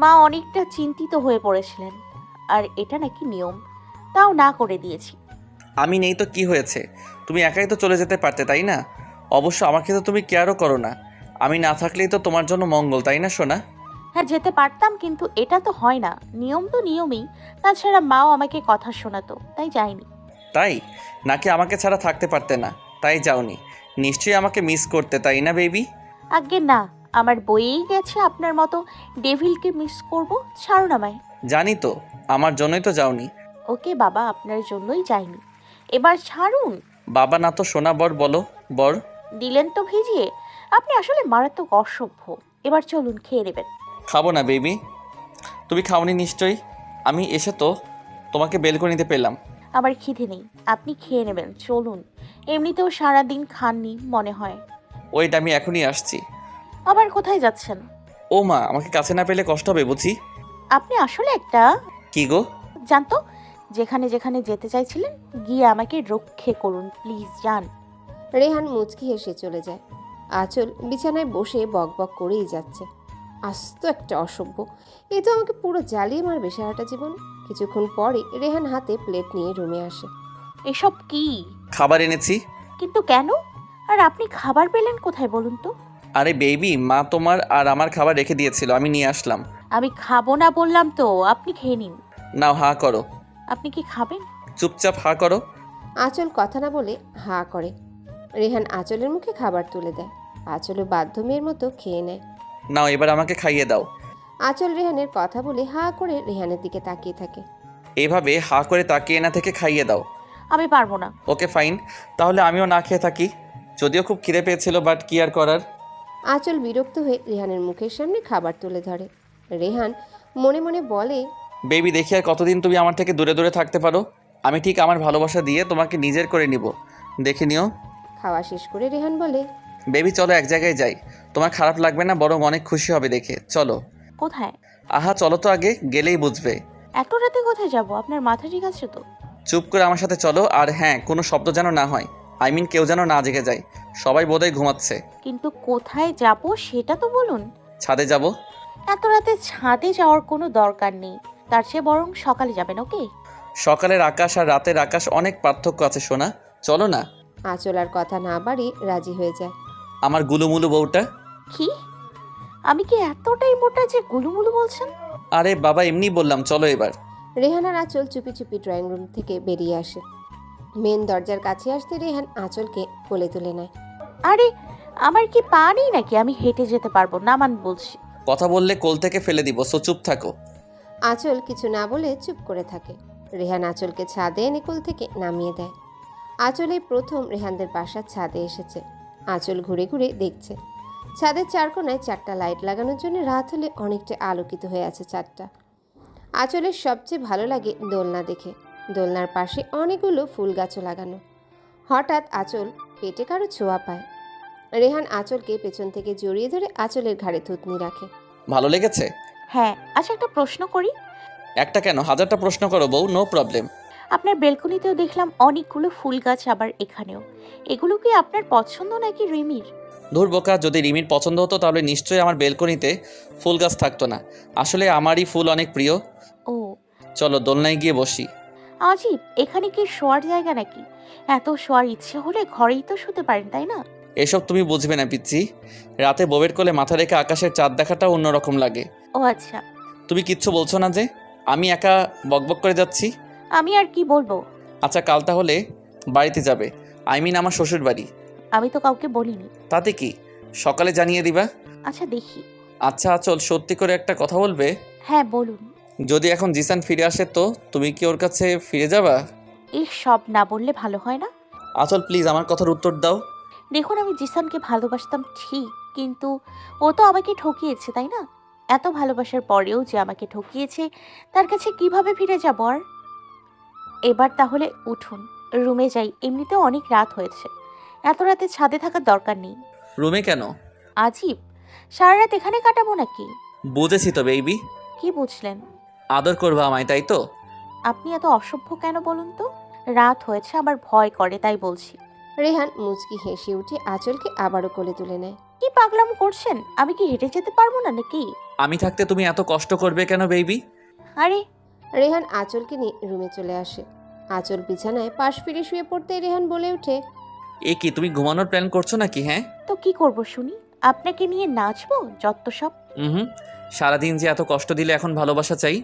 মা অনেকটা চিন্তিত হয়ে পড়েছিলেন, আর এটা নাকি নিয়ম, তাও না করে দিয়েছি। আমি নেই তো কি হয়েছে? তুমি একাই তো চলে যেতে পারতে, তাই না? অবশ্য আমাকে তো তুমি কেয়ারও করো না। আমি না থাকলেই তো তোমার জন্য মঙ্গল, তাই না সোনা? হ্যাঁ, যেতে পারতাম, কিন্তু এটা তো হয় না। নিয়ম তো নিয়মই। তাছাড়া মাও আমাকে কথা শোনাতো, তাই যাইনি। তাই নাকি আমাকে ছাড়া থাকতে পারতে না, তাই যাওনি? নিশ্চয়ই আমাকে মিস করতে, তাই না বেবি? আজ্ঞে না, আমার বইয়েই গেছে আপনার মতো ডেভিলকে মিস করব। ছাড়ুন আমায়। জানি তো, আমার জন্যই তো যাওনি। ওকে বাবা, আপনার জন্যই যাইনি, এবার ছাড়ুন। বাবা না তো সোনা, বর বলো, বর। দিলেন তো ভিজিয়ে। আপনি আসলে মারাত্মক অসভ্য। এবার চলুন, খেয়ে নেবেন। খাবো না বেবি। তুমি খাওনি নিশ্চয়ই। আমি এসে তো তোমাকে বেলকনিতে পেলাম। আমার খিদে নেই, আপনি খেয়ে নেবেন, চলুন। এমনিতেও সারাদিন খাননি মনে হয়। ওয়েট, আমি এখনই আসছি। আবার কোথায় যাচ্ছেন? ও মা, আমাকে কাছে না পেলে কষ্ট হবে বুঝি। আপনি আসলে একটা কি গো? জানতো, যেখানে যেখানে যেতে চাইছিলেন গিয়ে আমাকে রক্ষে করুন প্লিজ, যান। রেহান মুচকি হেসে চলে যায়। আঁচল বিছানায় বসে বকবক করেই যাচ্ছে। আস্ত একটা অসভ্য, এ তো আমাকে পুরো জ্বালিয়ে মারবে সারাটা জীবন। কিছুক্ষণ পরে রেহান হাতে প্লেট নিয়ে রুমে আসে। এসব কি? খাবার এনেছি। কিন্তু কেন? আর আপনি খাবার পেলেন কোথায় বলুন তো? আরে বেবি, মা তোমার আর আমার খাবার রেখে দিয়েছিল, আমি নিয়ে আসলাম। আমি খাবো না বললাম তো, আপনি খেয়ে নিন। নাও, হা করো। আপনি কি খাবেন? চুপচাপ হা করো। আঁচল কথা না বলে হা করে। রেহান আঁচলের মুখে খাবার তুলে দেয়। আঁচলও বাধ্য মেয়ের মতো খেয়ে নেয়। নাও, এবার আমাকে খাইয়ে দাও। আঁচল রেহানের কথা বলে হা করে রেহানের দিকে তাকিয়ে থাকে। এভাবে হা করে তাকিয়ে না থেকে খাইয়ে দাও। আমি পারবো না। ওকে ফাইন, তাহলে আমিও না খেয়ে থাকি। যদিও খুব খিদে পেয়েছিল, বাট কি আর করার। আঁচল বিরক্ত হয়ে রেহানের মুখের সামনে খাবার তুলে ধরে। রেহান মনে মনে বলে, বেবি, দেখি আর কতদিন তুমি আমার থেকে দূরে দূরে থাকতে পারো। আমি ঠিক আমার ভালোবাসা দিয়ে তোমাকে নিজের করে নিব, দেখে নিও। খাওয়া শেষ করে রেহান বলে, বেবি চলো এক জায়গায় যাই, তোমার খারাপ লাগবে না, বরং অনেক খুশি হবে দেখে। চলো। কোথায়? আহা চলো তো, আগে গেলেই বুঝবে। এত রাতে কোথায় যাব? আপনার মাথা ঠিক আছে তো? চুপ করে আমার সাথে চলো, আর হ্যাঁ, কোনো শব্দ যেন না হয়। আই মিন কেউ যেন না জেগে যায়। সবাই বোধহয় ঘুমাচ্ছে। কিন্তু কোথায় যাব সেটা তো বলুন। ছাদে যাব। এত রাতে ছাদে যাওয়ার কোনো দরকার নেই, তার চেয়ে বরং সকালে যাবেন, ওকে? সকালের আকাশ আর রাতের আকাশ অনেক পার্থক্য আছে সোনা, চলো না। আঁচল আর কথা না বাড়ি রাজি হয়ে যায়। আমার গুলুমুলু বউটা। কি? আমি কি এতটাই মোটা যে গুলুমুলু বলছেন? আরে বাবা, এমনি বললাম, চলো এবার। রেহান আর আঁচল চুপি চুপি ড্রয়িং রুম থেকে বেরিয়ে আসে। মেন দরজার কাছে আসতে রেহান আঁচলকে কোলে তুলে নেয়। আরে, আমার কি পা নেই নাকি? আমি হেঁটে যেতে পারবো, নামান বলছি। কথা বললে কোল থেকে ফেলে দিব, সো চুপ থাকো। আঁচল কিছু না বলে চুপ করে থাকে। রেহান আঁচলকে ছাদে এনে কোল থেকে নামিয়ে দেয়। আঁচল এই প্রথম রেহানদের বাসার ছাদে এসেছে। আঁচল ঘুরে ঘুরে দেখছে। ছাদের চার কোনায় 4টা লাইট লাগানোর জন্য রাত হলে অনেকটা আলোকিত হয়ে আছে ছাদটা। আঁচলের সবচেয়ে ভালো লাগে দোলনা দেখে। দোলনার পাশে অনেকগুলো ফুল গাছও লাগানো। হঠাৎ আঁচল পেটে কারো ছোঁয়া পায়। রেহান আঁচলকে পেছন থেকে জড়িয়ে ধরে আঁচলের ঘাড়ে থুতনি রাখে। ভালো লেগেছে? হ্যাঁ। আচ্ছা, একটা প্রশ্ন করি। একটা কেন, হাজারটা প্রশ্ন করো বউ, নো প্রবলেম। আপনার বেলকনিতেও দেখলাম অনেকগুলো ফুল গাছ, আবার এখানেও। এগুলো কি আপনার পছন্দ নাকি রিমির? ধুর বোকা, যদি রিমির পছন্দ হতো তাহলে নিশ্চয়ই আমার বেলকনিতে ফুল গাছ থাকতো না। আসলে আমারই ফুল অনেক প্রিয়। ও, চলো দোলনায় গিয়ে বসি। আজিব, এখানে কি শোয়ার জায়গা নাকি? এত শোয়ার ইচ্ছে হলে ঘরেই তো শুতে পারেন, তাই না? এসব তুমি বুঝবে না পিচ্ছি। রাতে বউয়ের কোলে মাথা রেখে আকাশের চাঁদ দেখাটাও অন্যরকম লাগে। ও আচ্ছা। তুমি কিচ্ছু বলছো না যে? আমি একা বকবক করে যাচ্ছি। আমি আর কি বলবো? আচ্ছা, কাল তাহলে বাড়িতে যাবে, আই মিন আমার শ্বশুর বাড়ি। আমি তো কাউকে বলিনি। তাতে কি, সকালে জানিয়ে দিবা। আচ্ছা, দেখি। আচ্ছা আচল, সত্যি করে একটা কথা বলবে? হ্যাঁ, বলুন। যদি এখন জিসান ফিরে আসে তো তুমি কি ওর কাছে ফিরে যাবা? এই সব না বললে ভালো হয় না? আচল প্লিজ, আমার কথার উত্তর দাও। দেখুন, আমি জিসানকে ভালোবাসতাম ঠিক, কিন্তু ও তো আমাকে ঠকিয়েছে, তাই না? এত ভালোবাসার পরেও যে আমাকে ঠকিয়েছে, তার কাছে কিভাবে ফিরে যাব আর? এবার তাহলে উঠুন, রুমে যাই, এমনিতেও অনেক রাত হয়েছে। এত রাতে ছাদে থাকার দরকার নেই। রুমে কেন? আজিব, সারা রাত এখানে কাটাবো নাকি? বুঝেছি তো বেবি। কি বুঝলেন? আদর করবা আমায়, তাই তো? আপনি এত অসভ্য কেন বলুন তো? রাত হয়েছে, আবার ভয় করে তাই বলছি। রেহান মুচকি হেসে উঠে আঁচলকে আবারও কোলে তুলে নেয়। কি পাগলাম করছেন? আমি কি হেঁটে যেতে পারবো না নাকি? আমি থাকতে তুমি এত কষ্ট করবে কেন বেবি? আরে রেহান আঁচলকে নিয়ে রুমে চলে আসে। আঁচল বিছানায় পাশ ফিরে শুয়ে পড়তেই রেহান বলে ওঠে, এ কি, তুমি ঘুমানোর প্ল্যান করছো নাকি? হ্যাঁ। তো কি করব শুনি? আপনাকে নিয়ে নাচবো যত সব। হুম। সারাদিন যে এত কষ্ট দিলে এখন ভালোবাসা চাই?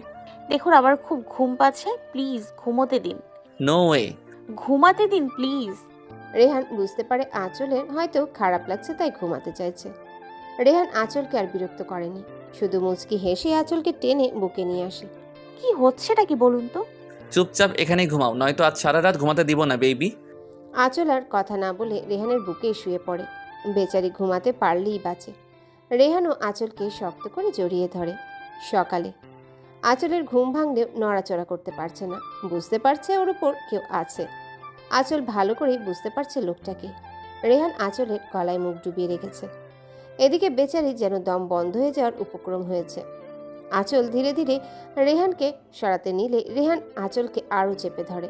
দেখুন আবার খুব ঘুম পাচ্ছে, প্লিজ ঘুমোতে দিন। No way. ঘুমাতে দিন প্লিজ। রেহান বুঝতে পারে আঁচলের হয়তো খারাপ লাগছে তাই ঘুমাতে চাইছে। রেহান আঁচলকে আর বিরক্ত করেনি, শুধু মুচকি হেসে আঁচলকে টেনে বুকে নিয়ে আসে। কি হচ্ছেটা কি বলুন তো? চুপচাপ এখানেই ঘুমাও, নয়তো আজ সারা রাত ঘুমাতে দিব না বেবি। আঁচল আর কথা না বলে রেহানের বুকেই শুয়ে পড়ে। বেচারি ঘুমাতে পারলেই বাঁচে। রেহানও আঁচলকে শক্ত করে জড়িয়ে ধরে। সকালে আঁচলের ঘুম ভাঙলেও নড়াচড়া করতে পারছে না, বুঝতে পারছে ওর উপর কেউ আছে। আঁচল ভালো করেই বুঝতে পারছে লোকটাকে। রেহান আঁচলের গলায় মুখ ডুবিয়ে রেখেছে। এদিকে বেচারি যেন দম বন্ধ হয়ে যাওয়ার উপক্রম হয়েছে। আঁচল ধীরে ধীরে রেহানকে সরাতে নিলে রেহান আঁচলকে আরও চেপে ধরে।